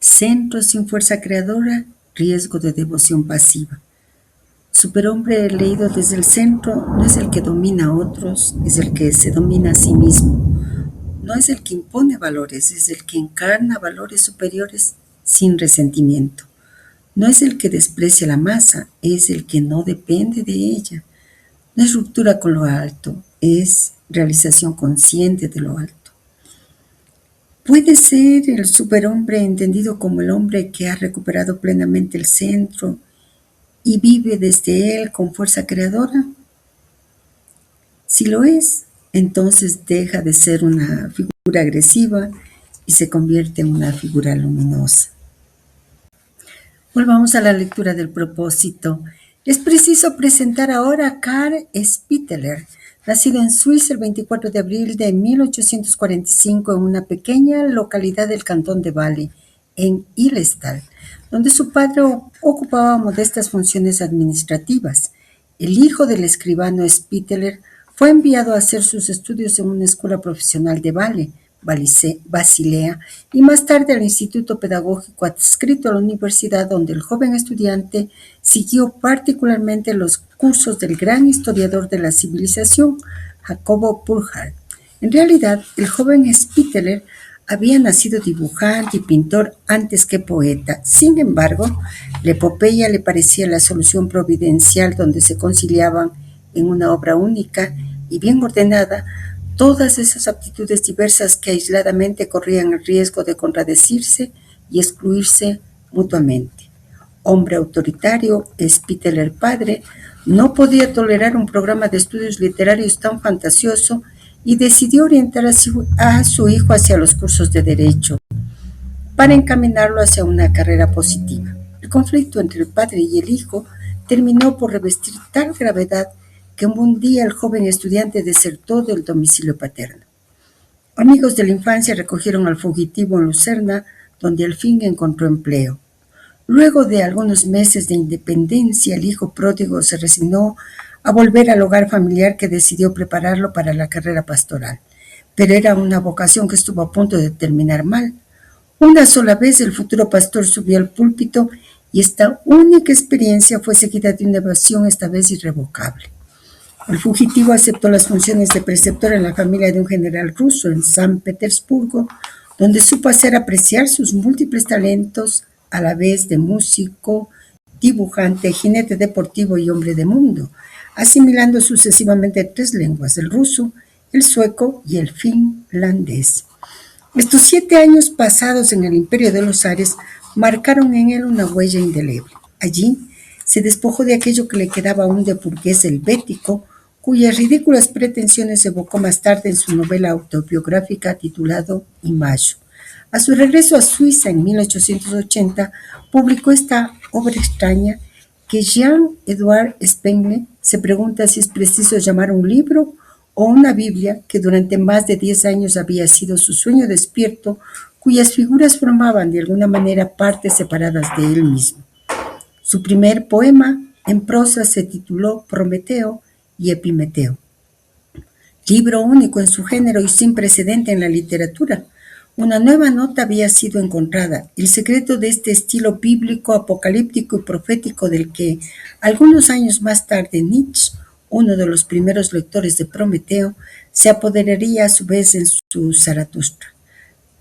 Centro sin fuerza creadora, riesgo de devoción pasiva. Superhombre leído desde el centro no es el que domina a otros, es el que se domina a sí mismo. No es el que impone valores, es el que encarna valores superiores sin resentimiento. No es el que desprecia la masa, es el que no depende de ella. No es ruptura con lo alto, es realización consciente de lo alto. ¿Puede ser el superhombre entendido como el hombre que ha recuperado plenamente el centro y vive desde él con fuerza creadora? Si lo es, entonces deja de ser una figura agresiva y se convierte en una figura luminosa. Volvamos a la lectura del propósito. Es preciso presentar ahora a Karl Spitteler, nacido en Suiza el 24 de abril de 1845 en una pequeña localidad del cantón de Valle, en Illestal, donde su padre ocupaba modestas funciones administrativas. El hijo del escribano Spitteler fue enviado a hacer sus estudios en una escuela profesional de Valle, Basilea, y más tarde al Instituto Pedagógico adscrito a la universidad, donde el joven estudiante siguió particularmente los cursos del gran historiador de la civilización, Jacobo Burckhardt. En realidad, el joven Spitteler había nacido dibujante y pintor antes que poeta. Sin embargo, la epopeya le parecía la solución providencial donde se conciliaban en una obra única y bien ordenada todas esas aptitudes diversas que aisladamente corrían el riesgo de contradecirse y excluirse mutuamente. Hombre autoritario, Spitteler padre no podía tolerar un programa de estudios literarios tan fantasioso y decidió orientar a su hijo hacia los cursos de derecho para encaminarlo hacia una carrera positiva. El conflicto entre el padre y el hijo terminó por revestir tal gravedad que un día el joven estudiante desertó del domicilio paterno. Amigos de la infancia recogieron al fugitivo en Lucerna, donde al fin encontró empleo. Luego de algunos meses de independencia, el hijo pródigo se resignó a volver al hogar familiar que decidió prepararlo para la carrera pastoral. pero era una vocación que estuvo a punto de terminar mal. Una sola vez el futuro pastor subió al púlpito y esta única experiencia fue seguida de una evasión, esta vez irrevocable. El fugitivo aceptó las funciones de preceptor en la familia de un general ruso en San Petersburgo, donde supo hacer apreciar sus múltiples talentos a la vez de músico, dibujante, jinete deportivo y hombre de mundo, asimilando sucesivamente 3 lenguas: el ruso, el sueco y el finlandés. Estos 7 años pasados en el Imperio de los Ares marcaron en él una huella indeleble. Allí se despojó de aquello que le quedaba aún de burgués helvético, cuyas ridículas pretensiones evocó más tarde en su novela autobiográfica titulado Imago. A su regreso a Suiza en 1880, publicó esta obra extraña que Jean-Edouard Spengler se pregunta si es preciso llamar un libro o una Biblia, que durante más de 10 años había sido su sueño despierto, cuyas figuras formaban de alguna manera partes separadas de él mismo. Su primer poema en prosa se tituló Prometeo y Epimeteo, libro único en su género y sin precedente en la literatura. Una nueva nota había sido encontrada: el secreto de este estilo bíblico, apocalíptico y profético del que, algunos años más tarde, Nietzsche, uno de los primeros lectores de Prometeo, se apoderaría a su vez en su Zaratustra.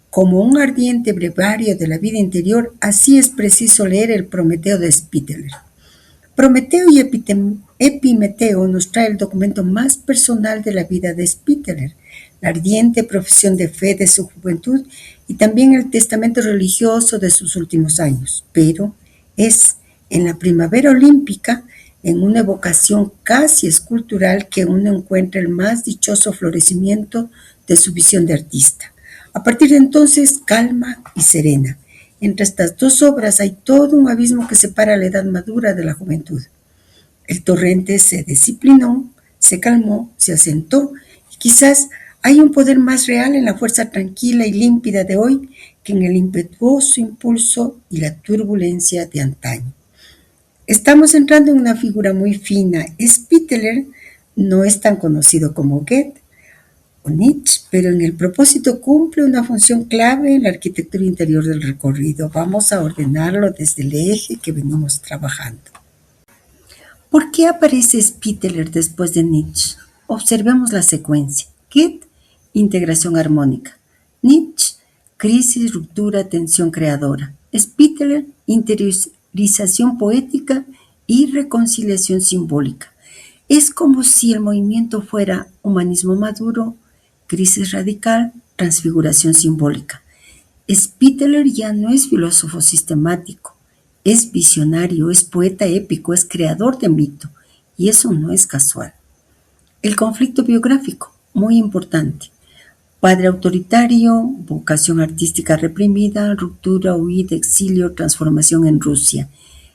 Como un ardiente breviario de la vida interior, así es preciso leer el Prometeo de Spitteler. Prometeo y Epimeteo nos trae el documento más personal de la vida de Spitteler, la ardiente profesión de fe de su juventud y también el testamento religioso de sus últimos años. Pero es en la primavera olímpica, en una evocación casi escultural, que uno encuentra el más dichoso florecimiento de su visión de artista. A partir de entonces, calma y serena. Entre estas dos obras hay todo un abismo que separa la edad madura de la juventud. El torrente se disciplinó, se calmó, se asentó, y quizás hay un poder más real en la fuerza tranquila y límpida de hoy que en el impetuoso impulso y la turbulencia de antaño. Estamos entrando en una figura muy fina. Spitteler no es tan conocido como Goethe o Nietzsche, pero en el propósito cumple una función clave en la arquitectura interior del recorrido. Vamos a ordenarlo desde el eje que venimos trabajando. ¿Por qué aparece Spitteler después de Nietzsche? Observemos la secuencia. Goethe, integración armónica. Nietzsche, crisis, ruptura, tensión creadora. Spitteler, interiorización poética y reconciliación simbólica. Es como si el movimiento fuera humanismo maduro, crisis radical, transfiguración simbólica. Spitteler ya no es filósofo sistemático, es visionario, es poeta épico, es creador de mito, y eso no es casual. El conflicto biográfico, muy importante. Padre autoritario, vocación artística reprimida, ruptura, huida, exilio, transformación en Rusia.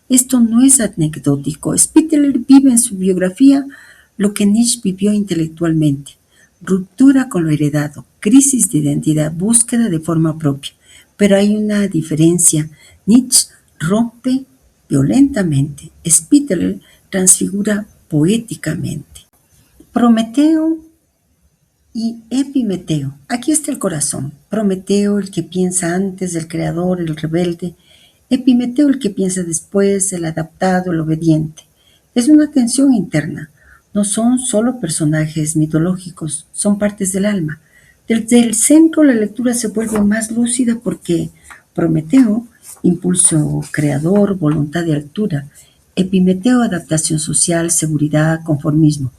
Esto no es anecdótico. Spitteler vive en su biografía lo que Nietzsche vivió intelectualmente: ruptura con lo heredado, crisis de identidad, búsqueda de forma propia. Pero hay una diferencia. Nietzsche rompe violentamente. Spitteler transfigura poéticamente. Prometeo y Epimeteo. Aquí está el corazón. Prometeo, el que piensa antes, el creador, el rebelde. Epimeteo, el que piensa después, el adaptado, el obediente. Es una tensión interna. No son solo personajes mitológicos, son partes del alma. Desde el centro la lectura se vuelve más lúcida porque Prometeo, impulso creador, voluntad de altura. Epimeteo, adaptación social, seguridad, conformismo.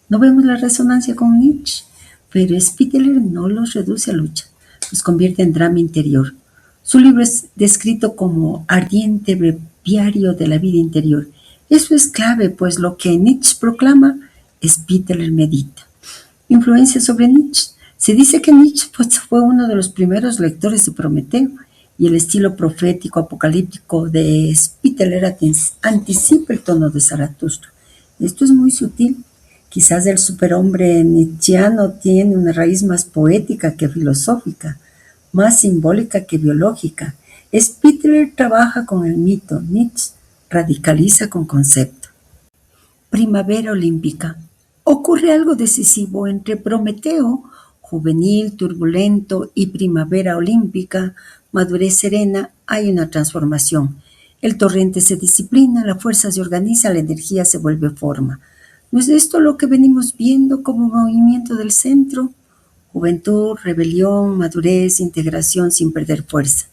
¿No vemos la resonancia con Nietzsche? Pero Spitteler no los reduce a lucha, los convierte en drama interior. Su libro es descrito como ardiente breviario de la vida interior. Eso es clave, pues lo que Nietzsche proclama, Spitteler medita. Influencia sobre Nietzsche. Se dice que Nietzsche fue uno de los primeros lectores de Prometeo, y el estilo profético apocalíptico de Spitteler anticipa el tono de Zaratustra. Esto es muy sutil. Quizás el superhombre nietzscheano tiene una raíz más poética que filosófica, más simbólica que biológica. Spitteler trabaja con el mito, Nietzsche radicaliza con concepto. Primavera olímpica. Ocurre algo decisivo entre Prometeo, juvenil, turbulento y primavera olímpica, madurez serena, hay una transformación. El torrente se disciplina, la fuerza se organiza, la energía se vuelve forma. ¿No es esto lo que venimos viendo como movimiento del centro? Juventud, rebelión, madurez, integración sin perder fuerza.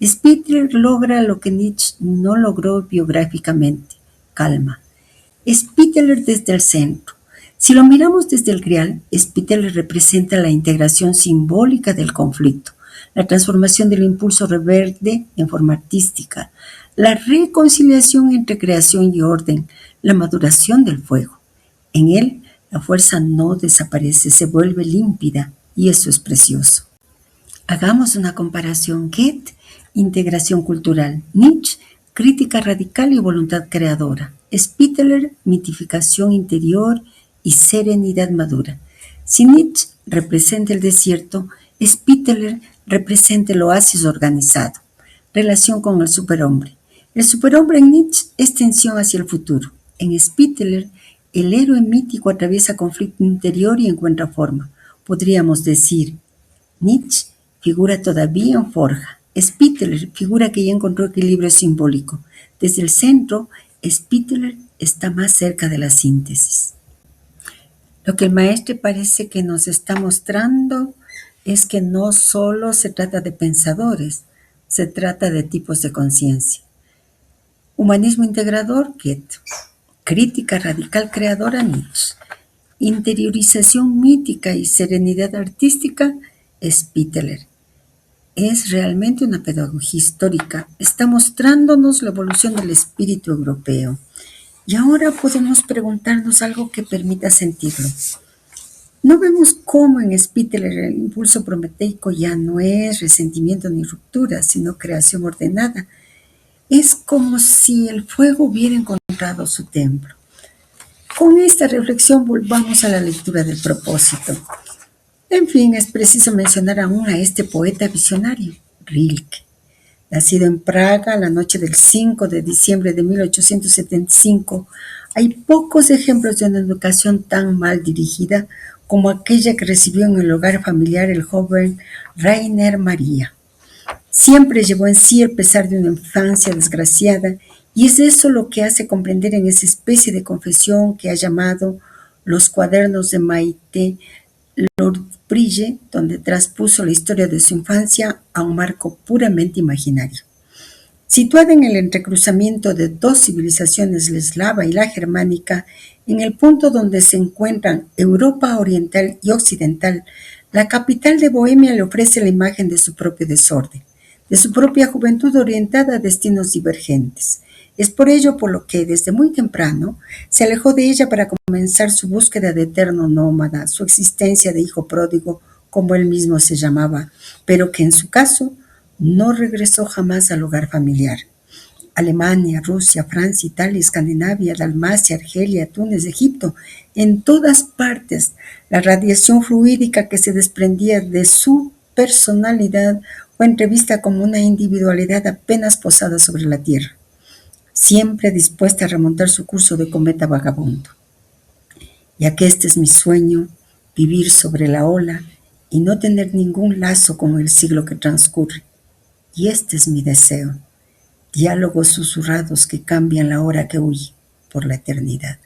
Spitler logra lo que Nietzsche no logró biográficamente: calma. Spitler desde el centro. Si lo miramos desde el Grial, Spitler representa la integración simbólica del conflicto, la transformación del impulso rebelde en forma artística, la reconciliación entre creación y orden, la maduración del fuego. En él, la fuerza no desaparece, se vuelve límpida, y eso es precioso. Hagamos una comparación. Goethe, integración cultural. Nietzsche, crítica radical y voluntad creadora. Spitler, mitificación interior y serenidad madura. Si Nietzsche representa el desierto, Spitler representa el oasis organizado. Relación con el superhombre. El superhombre en Nietzsche es tensión hacia el futuro. En Spitler, el héroe mítico atraviesa conflicto interior y encuentra forma. Podríamos decir, Nietzsche figura todavía en forja. Spitler figura que ya encontró equilibrio simbólico. Desde el centro, Spitler está más cerca de la síntesis. Lo que el maestre parece que nos está mostrando es que no solo se trata de pensadores, se trata de tipos de conciencia. Humanismo integrador, Goethe. Crítica radical creadora, Nietzsche. Interiorización mítica y serenidad artística, Spitler. Es realmente una pedagogía histórica. Está mostrándonos la evolución del espíritu europeo. Y ahora podemos preguntarnos algo que permita sentirlo. ¿No vemos cómo en Spitler el impulso prometeico ya no es resentimiento ni ruptura, sino creación ordenada? Es como si el fuego hubiera encontrado su templo. Con esta reflexión volvamos a la lectura del propósito. En fin, es preciso mencionar aún a este poeta visionario, Rilke. Nacido en Praga la noche del 5 de diciembre de 1875, hay pocos ejemplos de una educación tan mal dirigida como aquella que recibió en el hogar familiar el joven Rainer Maria. Siempre llevó en sí el pesar de una infancia desgraciada, y es eso lo que hace comprender en esa especie de confesión que ha llamado Los cuadernos de Maite Lordbrille, donde traspuso la historia de su infancia a un marco puramente imaginario. Situada en el entrecruzamiento de dos civilizaciones, la eslava y la germánica, en el punto donde se encuentran Europa oriental y occidental, la capital de Bohemia le ofrece la imagen de su propio desorden, de su propia juventud orientada a destinos divergentes. Es por ello por lo que desde muy temprano se alejó de ella para comenzar su búsqueda de eterno nómada, su existencia de hijo pródigo, como él mismo se llamaba, pero que en su caso no regresó jamás al hogar familiar. Alemania, Rusia, Francia, Italia, Escandinavia, Dalmacia, Argelia, Túnez, Egipto, en todas partes, la radiación fluídica que se desprendía de su personalidad fue entrevista como una individualidad apenas posada sobre la Tierra, siempre dispuesta a remontar su curso de cometa vagabundo. Ya que este es mi sueño, vivir sobre la ola y no tener ningún lazo con el siglo que transcurre. Y este es mi deseo, diálogos susurrados que cambian la hora que huye por la eternidad.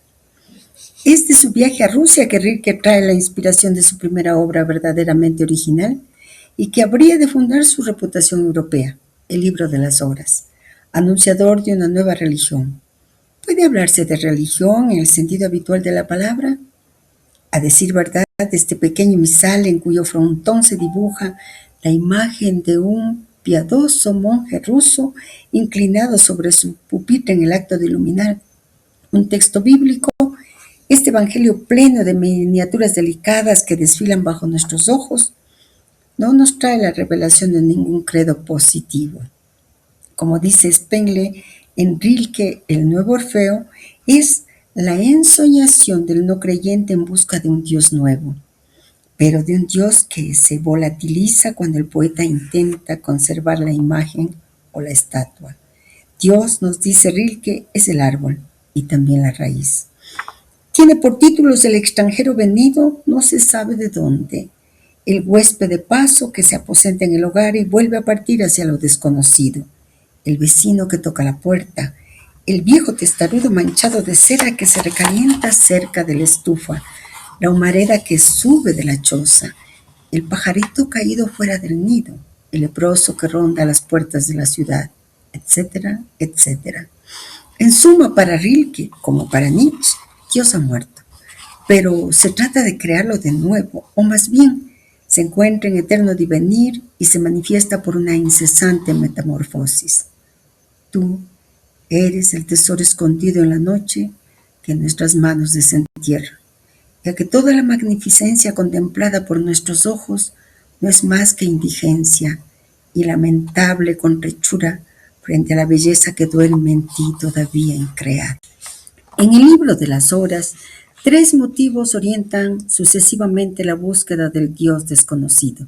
Es de su viaje a Rusia que Rilke trae la inspiración de su primera obra verdaderamente original y que habría de fundar su reputación europea, el Libro de las Horas, anunciador de una nueva religión. ¿Puede hablarse de religión en el sentido habitual de la palabra? A decir verdad, este pequeño misal en cuyo frontón se dibuja la imagen de un piadoso monje ruso inclinado sobre su pupitre en el acto de iluminar un texto bíblico, este evangelio pleno de miniaturas delicadas que desfilan bajo nuestros ojos, no nos trae la revelación de ningún credo positivo. Como dice Spengler en Rilke, el nuevo Orfeo es la ensoñación del no creyente en busca de un Dios nuevo, pero de un Dios que se volatiliza cuando el poeta intenta conservar la imagen o la estatua. Dios, nos dice Rilke, es el árbol y también la raíz. Tiene por títulos El extranjero venido, no se sabe de dónde. el huésped de paso que se aposenta en el hogar y vuelve a partir hacia lo desconocido, el vecino que toca la puerta, el viejo testarudo manchado de cera que se recalienta cerca de la estufa, la humareda que sube de la choza, el pajarito caído fuera del nido, el leproso que ronda las puertas de la ciudad, etcétera, etcétera. En suma, para Rilke, como para Nietzsche, Dios ha muerto, pero se trata de crearlo de nuevo, o más bien, se encuentra en eterno devenir y se manifiesta por una incesante metamorfosis. Tú eres el tesoro escondido en la noche que nuestras manos desentierran, ya que toda la magnificencia contemplada por nuestros ojos no es más que indigencia y lamentable contrechura frente a la belleza que duerme en ti todavía increada. En el libro de las horas, 3 motivos orientan sucesivamente la búsqueda del Dios desconocido.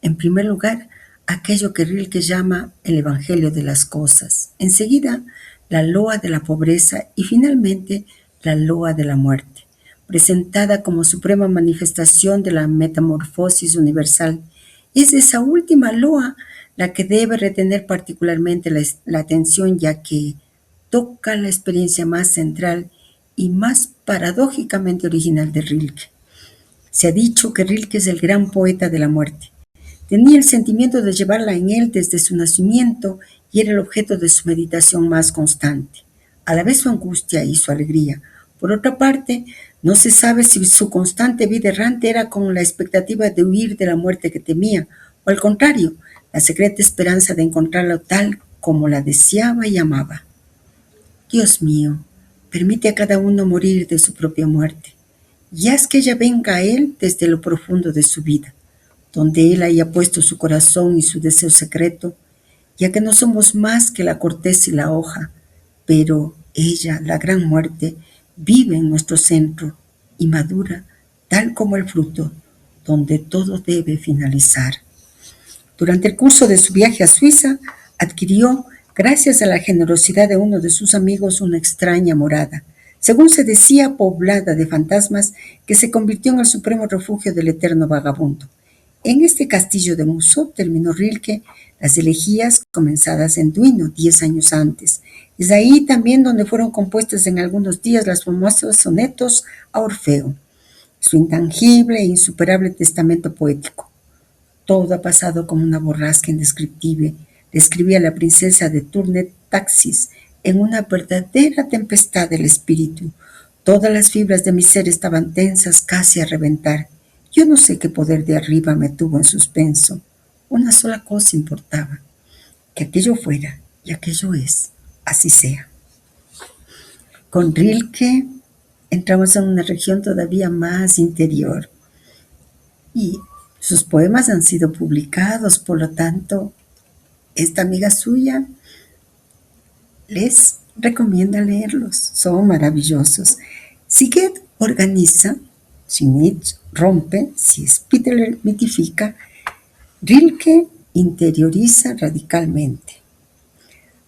En primer lugar, aquello que Rilke llama el Evangelio de las cosas. Enseguida, la loa de la pobreza y finalmente la loa de la muerte, presentada como suprema manifestación de la metamorfosis universal. Es esa última loa la que debe retener particularmente la atención, ya que toca la experiencia más central y más paradójicamente original de Rilke. Se ha dicho que Rilke es el gran poeta de la muerte. Tenía el sentimiento de llevarla en él desde su nacimiento y era el objeto de su meditación más constante, a la vez su angustia y su alegría. Por otra parte, no se sabe si su constante vida errante era con la expectativa de huir de la muerte que temía, o al contrario, la secreta esperanza de encontrarlo tal como la deseaba y amaba. Dios mío, permite a cada uno morir de su propia muerte, y haz que ella venga a él desde lo profundo de su vida, donde él haya puesto su corazón y su deseo secreto, ya que no somos más que la corteza y la hoja, pero ella, la gran muerte, vive en nuestro centro y madura tal como el fruto, donde todo debe finalizar. Durante el curso de su viaje a Suiza, adquirió, gracias a la generosidad de uno de sus amigos, una extraña morada, según se decía, poblada de fantasmas, que se convirtió en el supremo refugio del eterno vagabundo. En este castillo de Musó terminó Rilke las elegías comenzadas en Duino 10 años antes. Es ahí también donde fueron compuestas en algunos días las famosas sonetos a Orfeo, su intangible e insuperable testamento poético. Todo ha pasado como una borrasca indescriptible, describía la princesa de Turnet Taxis, en una verdadera tempestad del espíritu. Todas las fibras de mi ser estaban tensas casi a reventar. Yo no sé qué poder de arriba me tuvo en suspenso. Una sola cosa importaba, que aquello fuera y aquello es, así sea. Con Rilke entramos en una región todavía más interior y sus poemas han sido publicados, por lo tanto, esta amiga suya les recomienda leerlos, son maravillosos. Si Goethe organiza, si Nietzsche rompe, si Spitteler mitifica, Rilke interioriza radicalmente.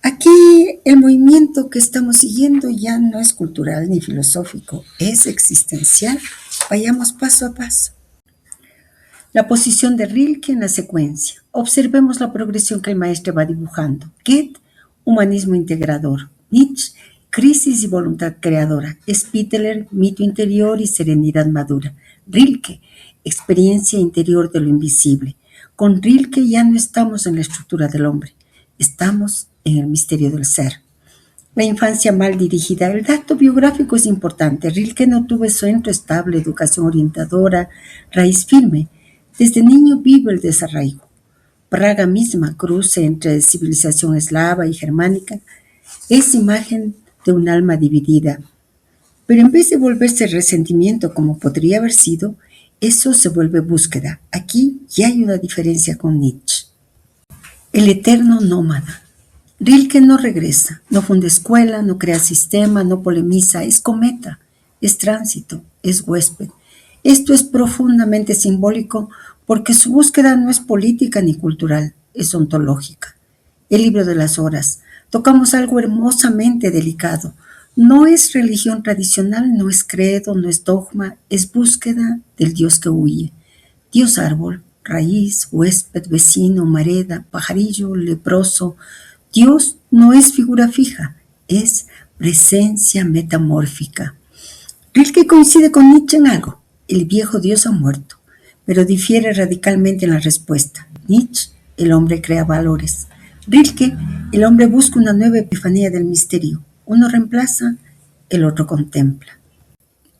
Aquí el movimiento que estamos siguiendo ya no es cultural ni filosófico, es existencial. Vayamos paso a paso. La posición de Rilke en la secuencia. Observemos la progresión que el maestro va dibujando. Goethe, humanismo integrador. Nietzsche, crisis y voluntad creadora. Spitteler, mito interior y serenidad madura. Rilke, experiencia interior de lo invisible. Con Rilke ya no estamos en la estructura del hombre, estamos en el misterio del ser. La infancia mal dirigida. El dato biográfico es importante. Rilke no tuvo centro estable, educación orientadora, raíz firme. Desde niño vive el desarraigo. Praga misma, cruce entre civilización eslava y germánica, es imagen de un alma dividida. Pero en vez de volverse resentimiento como podría haber sido, eso se vuelve búsqueda. Aquí ya hay una diferencia con Nietzsche. El eterno nómada. Rilke no regresa, no funda escuela, no crea sistema, no polemiza, es cometa, es tránsito, es huésped. Esto es profundamente simbólico porque su búsqueda no es política ni cultural, es ontológica. El libro de las horas. Tocamos algo hermosamente delicado. No es religión tradicional, no es credo, no es dogma, es búsqueda del Dios que huye. Dios árbol, raíz, huésped, vecino, mareda, pajarillo, leproso. Dios no es figura fija, es presencia metamórfica. Rilke coincide con Nietzsche en algo. El viejo Dios ha muerto, pero difiere radicalmente en la respuesta. Nietzsche, el hombre crea valores. Rilke, el hombre busca una nueva epifanía del misterio. Uno reemplaza, el otro contempla.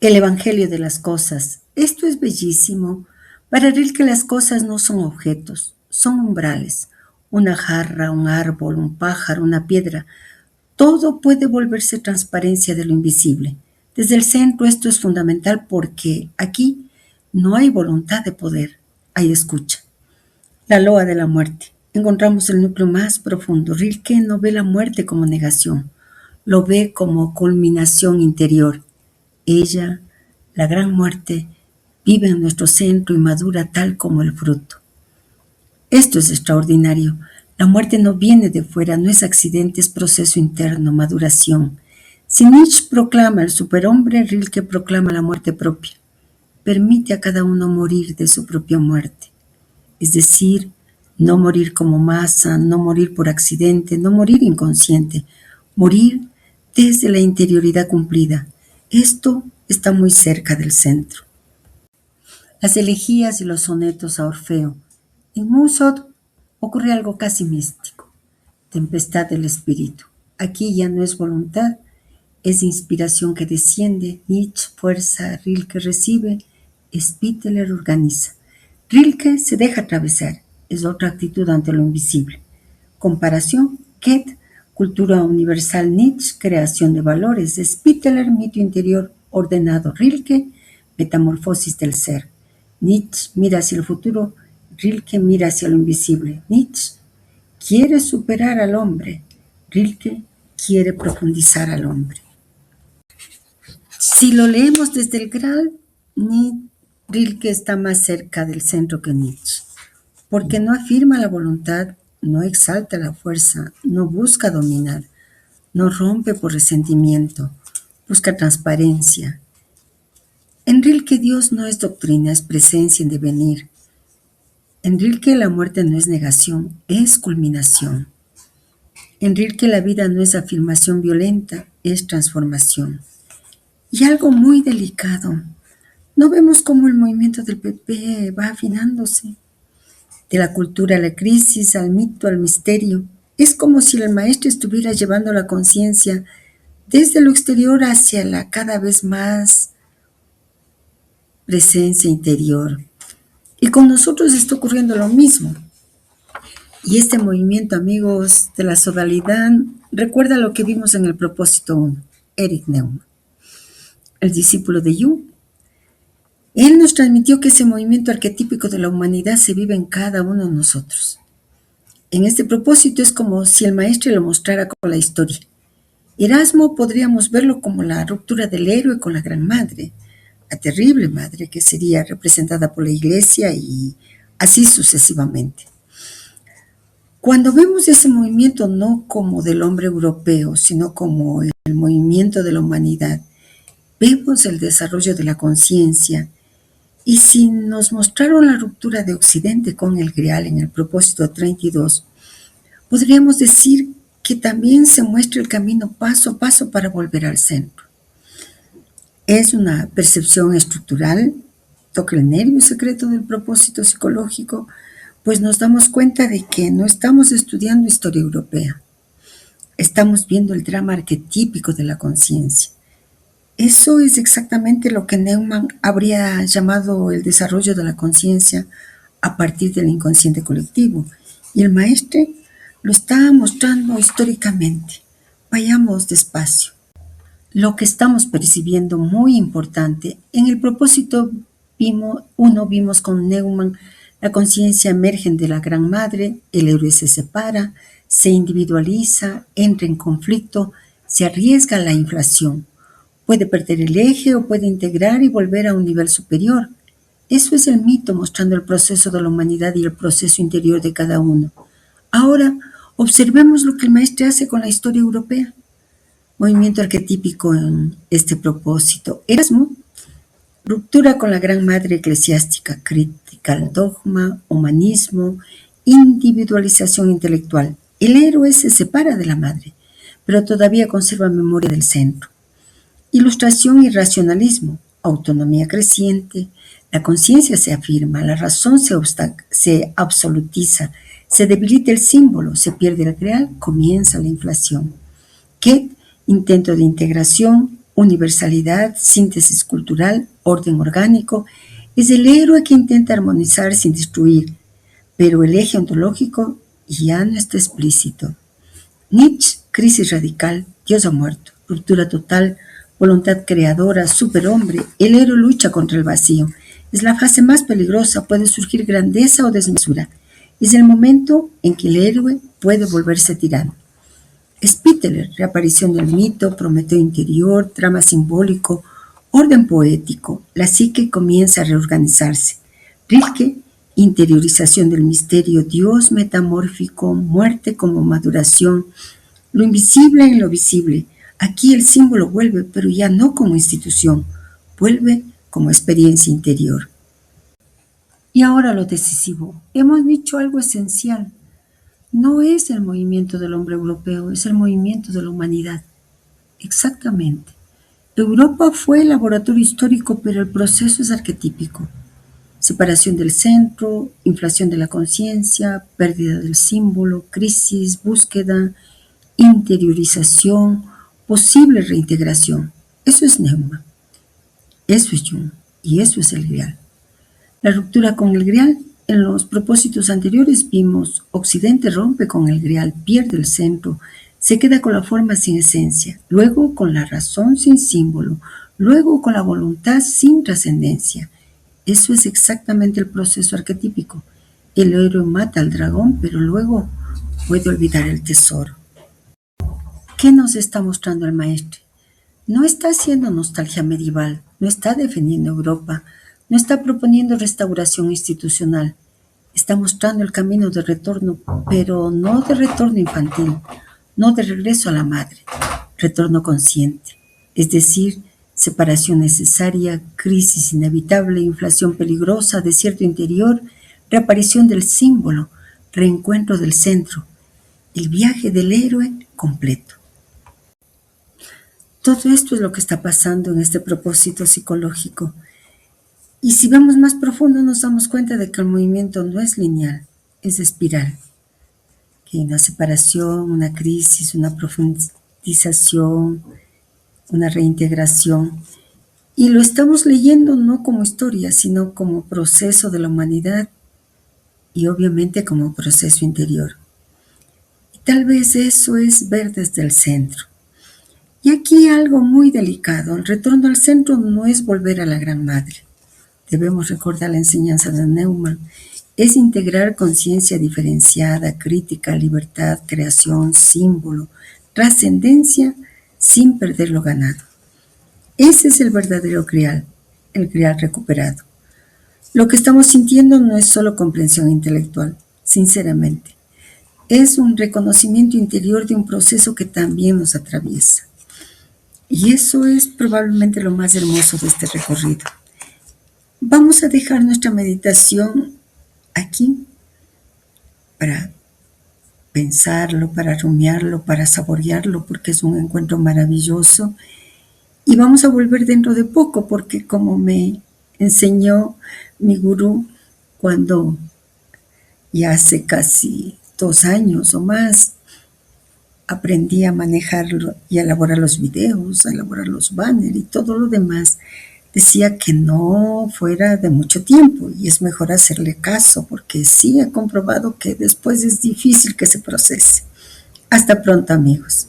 El evangelio de las cosas. Esto es bellísimo. Para Rilke las cosas no son objetos, son umbrales. Una jarra, un árbol, un pájaro, una piedra. Todo puede volverse transparencia de lo invisible. Desde el centro esto es fundamental porque aquí no hay voluntad de poder, hay escucha. La loa de la muerte. Encontramos el núcleo más profundo. Rilke no ve la muerte como negación, lo ve como culminación interior. Ella, la gran muerte, vive en nuestro centro y madura tal como el fruto. Esto es extraordinario. La muerte no viene de fuera, no es accidente, es proceso interno, maduración. Si Nietzsche proclama el superhombre, Rilke proclama la muerte propia. Permite a cada uno morir de su propia muerte. Es decir, no morir como masa, no morir por accidente, no morir inconsciente, morir desde la interioridad cumplida. Esto está muy cerca del centro. Las elegías y los sonetos a Orfeo. En Musot ocurre algo casi místico, tempestad del espíritu. Aquí ya no es voluntad, es inspiración que desciende, Nietzsche fuerza, Rilke recibe, Spitteler organiza. Rilke se deja atravesar, es otra actitud ante lo invisible. Comparación, Goethe, cultura universal, Nietzsche, creación de valores, Spitteler, mito interior ordenado, Rilke, metamorfosis del ser. Nietzsche mira hacia el futuro, Rilke mira hacia lo invisible. Nietzsche quiere superar al hombre, Rilke quiere profundizar al hombre. Si lo leemos desde el Graal, Rilke está más cerca del centro que Nietzsche, porque no afirma la voluntad, no exalta la fuerza, no busca dominar, no rompe por resentimiento, busca transparencia. En Rilke Dios no es doctrina, es presencia en devenir. En Rilke la muerte no es negación, es culminación. En Rilke la vida no es afirmación violenta, es transformación. Y algo muy delicado, no vemos cómo el movimiento del PP va afinándose. De la cultura a la crisis, al mito, al misterio. Es como si el maestro estuviera llevando la conciencia desde lo exterior hacia la cada vez más presencia interior. Y con nosotros está ocurriendo lo mismo. Y este movimiento, amigos, de la sodalidad, recuerda lo que vimos en el propósito 1, Erich Neumann, el discípulo de Jung. Él nos transmitió que ese movimiento arquetípico de la humanidad se vive en cada uno de nosotros. En este propósito es como si el maestro lo mostrara con la historia. Erasmo podríamos verlo como la ruptura del héroe con la gran madre, la terrible madre que sería representada por la iglesia y así sucesivamente. Cuando vemos ese movimiento no como del hombre europeo, sino como el movimiento de la humanidad, vemos el desarrollo de la conciencia. Y si nos mostraron la ruptura de Occidente con el Grial en el propósito 32, podríamos decir que también se muestra el camino paso a paso para volver al centro. Es una percepción estructural, toca el nervio secreto del propósito psicológico, pues nos damos cuenta de que no estamos estudiando historia europea. Estamos viendo el drama arquetípico de la conciencia. Eso es exactamente lo que Neumann habría llamado el desarrollo de la conciencia a partir del inconsciente colectivo. Y el maestre lo está mostrando históricamente. Vayamos despacio. Lo que estamos percibiendo muy importante, en el propósito vimos con Neumann la conciencia emerge de la gran madre, el héroe se separa, se individualiza, entra en conflicto, se arriesga a la inflación. Puede perder el eje o puede integrar y volver a un nivel superior. Eso es el mito mostrando el proceso de la humanidad y el proceso interior de cada uno. Ahora, observemos lo que el maestro hace con la historia europea. Movimiento arquetípico en este propósito. Erasmo Ruptura con la gran madre eclesiástica, crítica al dogma, humanismo, individualización intelectual. El héroe se separa de la madre, pero todavía conserva memoria del centro. Ilustración y racionalismo, autonomía creciente, la conciencia se afirma, la razón se absolutiza, se debilita el símbolo, se pierde el real, comienza la inflación. ¿Qué? Intento de integración, universalidad, síntesis cultural, orden orgánico, es el héroe que intenta armonizar sin destruir, pero el eje ontológico ya no está explícito. Nietzsche, crisis radical, Dios ha muerto, ruptura total, voluntad creadora, superhombre, el héroe lucha contra el vacío. Es la fase más peligrosa, puede surgir grandeza o desmesura. Es el momento en que el héroe puede volverse tirano. Spitteler, reaparición del mito, Prometeo interior, drama simbólico, orden poético, la psique comienza a reorganizarse. Rilke, interiorización del misterio, Dios metamórfico, muerte como maduración, lo invisible en lo visible. Aquí el símbolo vuelve, pero ya no como institución, vuelve como experiencia interior. Y ahora lo decisivo. Hemos dicho algo esencial. No es el movimiento del hombre europeo, es el movimiento de la humanidad. Exactamente. Europa fue el laboratorio histórico, pero el proceso es arquetípico. Separación del centro, inflación de la conciencia, pérdida del símbolo, crisis, búsqueda, interiorización, posible reintegración. Eso es Neumann, eso es Jung y eso es el Grial. La ruptura con el Grial. En los propósitos anteriores vimos, Occidente rompe con el Grial, pierde el centro, se queda con la forma sin esencia, luego con la razón sin símbolo, luego con la voluntad sin trascendencia. Eso es exactamente el proceso arquetípico. El héroe mata al dragón, pero luego puede olvidar el tesoro. ¿Qué nos está mostrando el maestro? No está haciendo nostalgia medieval, no está defendiendo Europa, no está proponiendo restauración institucional. Está mostrando el camino de retorno, pero no de retorno infantil, no de regreso a la madre, retorno consciente, es decir, separación necesaria, crisis inevitable, inflación peligrosa, desierto interior, reaparición del símbolo, reencuentro del centro, el viaje del héroe completo. Todo esto es lo que está pasando en este propósito psicológico. Y si vamos más profundo nos damos cuenta de que el movimiento no es lineal, es espiral. Que hay una separación, una crisis, una profundización, una reintegración. Y lo estamos leyendo no como historia, sino como proceso de la humanidad y obviamente como proceso interior. Y tal vez eso es ver desde el centro. Y aquí algo muy delicado, el retorno al centro no es volver a la Gran Madre. Debemos recordar la enseñanza de Neumann. Es integrar conciencia diferenciada, crítica, libertad, creación, símbolo, trascendencia, sin perder lo ganado. Ese es el verdadero Grial, el Grial recuperado. Lo que estamos sintiendo no es solo comprensión intelectual, sinceramente. Es un reconocimiento interior de un proceso que también nos atraviesa. Y eso es probablemente lo más hermoso de este recorrido. Vamos a dejar nuestra meditación aquí para pensarlo, para rumiarlo, para saborearlo, porque es un encuentro maravilloso. Y vamos a volver dentro de poco, porque como me enseñó mi gurú cuando ya hace casi 2 años o más, aprendí a manejarlo y a elaborar los videos, a elaborar los banners y todo lo demás. Decía que no fuera de mucho tiempo y es mejor hacerle caso porque sí he comprobado que después es difícil que se procese. Hasta pronto, amigos.